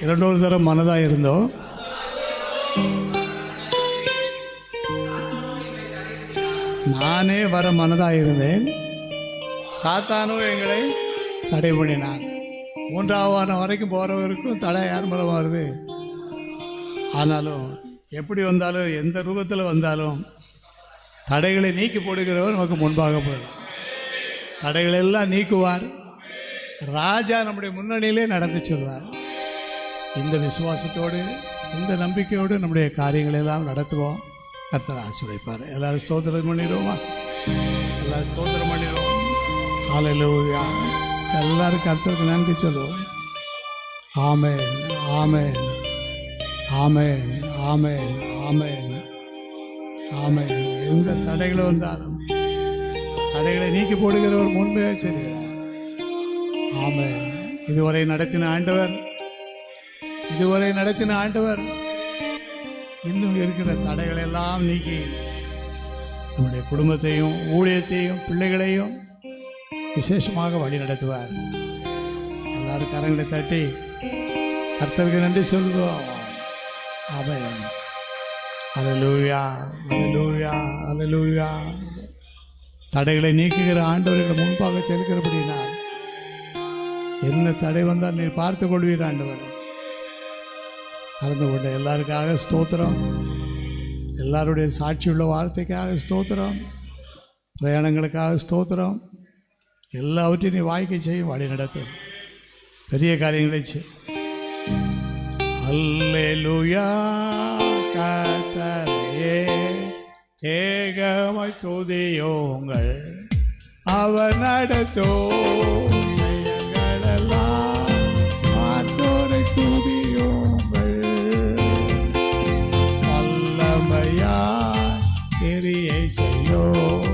2 தரம் மனதாக இருந்தோம், நானே வர மனதாக இருந்தேன், சாத்தானும் எங்களை தடை பண்ணினான். 3வது வாரம் வரைக்கும் போகிறவருக்கும் தடை யார் மூலம் வருது. ஆனாலும் எப்படி வந்தாலும், எந்த ரூபத்தில் வந்தாலும் தடைகளை நீக்கி போடுகிறவர் நமக்கு முன்பாக போயிடும். தடைகளெல்லாம் நீக்குவார். ராஜா நம்முடைய முன்னணியிலே நடந்து செல்வார். இந்த விசுவாசத்தோடு, இந்த நம்பிக்கையோடு நம்முடைய காரியங்களெல்லாம் நடத்துவோம். கர்த்தர் ஆசீர்வதிப்பார். எல்லாரும் ஸ்தோத்திரம் பண்ணிடுவோமா? எல்லாரும் ஸ்தோத்திரம் பண்ணிடுவோம். ஹல்லேலூயா. எல்லாரும் கர்த்தருக்கு நன்றி சொல்லுவோம். ஆமென், ஆமென், ஆமென், ஆமென், ஆமென், ஆமென். எந்த தடைகள் வந்தாலும் தடைகளை நீக்கி போடுகிறவர் முன்பே சொல்கிறார். ஆமென். இதுவரை நடத்தின ஆண்டவர் இன்னும் இருக்கிற தடைகளை எல்லாம் நீக்கி நம்முடைய குடும்பத்தையும், ஊழியத்தையும், பிள்ளைகளையும் விசேஷமாக வழி நடத்துவார். எல்லாரும் கரங்களை தட்டி கர்த்தருக்கு நன்றி சொல்லுவோம். ஆமென். அல்லேலூயா, அல்லேலூயா, அல்லேலூயா. தடைகளை நீக்குகிற ஆண்டவர்கள் முன்பாக செல்கிறபடினால் என்ன தடை வந்தால் நீர் பார்த்து கொள்வீர் ஆண்டவர். கலந்து கொண்ட எல்லாருக்காக ஸ்தோத்திரம். எல்லாருடைய சாட்சியுள்ள வார்த்தைக்காக ஸ்தோத்திரம். பிரயாணங்களுக்காக ஸ்தோத்திரம். எல்லாவற்றையும் நீ வாய்க்கை செய்யும், வழி நடத்தும், பெரிய காரியங்களை செய். அல்லேலூயா கர்த்தரையே ஏகமாய் துதியுங்கள், அவர் நடத்தும் செயல்களெல்லாம் பார்த்தோரை துதியுங்கள். வல்லமையாய் கிரியை செய்யும்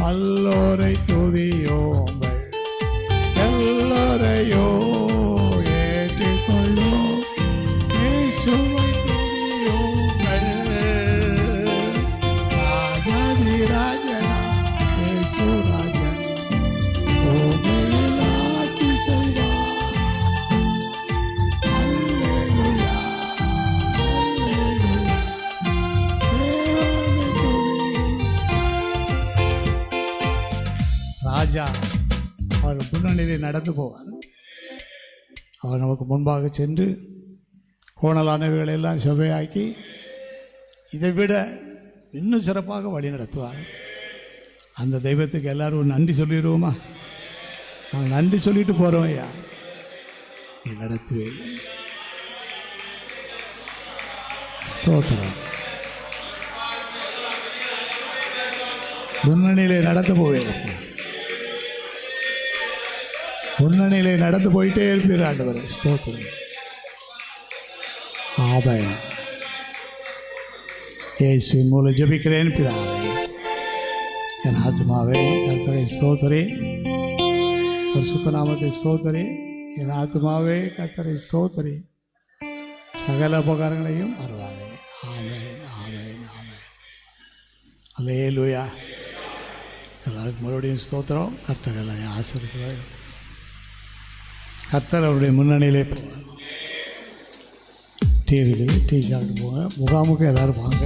வல்லோரை துதியுங்கள், எல்லோரையும் ஏற்றுக்கொள்ளும் இயேசுவை துதியுங்கள். ராஜாதி ராஜனா இயேசு ராஜன் பூமியில் ஆட்சி செய்வார். அல்லேலூயா, அல்லேலூயா, தேவனை துதியுங்கள். ராஜா அவர் முன்னணியிலே நடந்து போவார். அவர் நமக்கு முன்பாக சென்று கோணலானவைகளை எல்லாம் செவ்வையாக்கி இதை விட இன்னும் சிறப்பாக வழி நடத்துவார். அந்த தெய்வத்துக்கு எல்லாரும் நன்றி சொல்லிடுவோமா? நாங்கள் நன்றி சொல்லிட்டு போகிறோம். ஐயா நீ நடத்துவே. ஸ்தோத்திரம். முன்னணியிலே நடந்து போவேன். முன்னணியிலே நடந்து போயிட்டே இருப்பீர் ஆண்டவரே. ஸ்தோத்திரம். ஆமென். இயேசுவின் மூலம் ஜெபிக்கிறேன் பிதாவே. என் ஆத்மாவே கர்த்தரை ஸ்தோத்திரே, பரிசுத்த நாமத்தை ஸ்தோத்திரே. என் ஆத்மாவே கர்த்தரை ஸ்தோத்திரே, சகல உபகாரங்களையும் மறவாதே. ஆமென், ஆமென், ஆமென். அல்லேலூயா. எல்லாருக்கும் மறுபடியும் ஸ்தோத்திரம். கர்த்தர் எல்லாரையும் ஆசீர்வதிப்பார். கர்த்தர் அவருடைய முன்னணியிலே போவார். டீ இருக்குது, டீ சாப்பிட்டு போங்க. முகாமுக்கு எல்லோரும் வாங்க.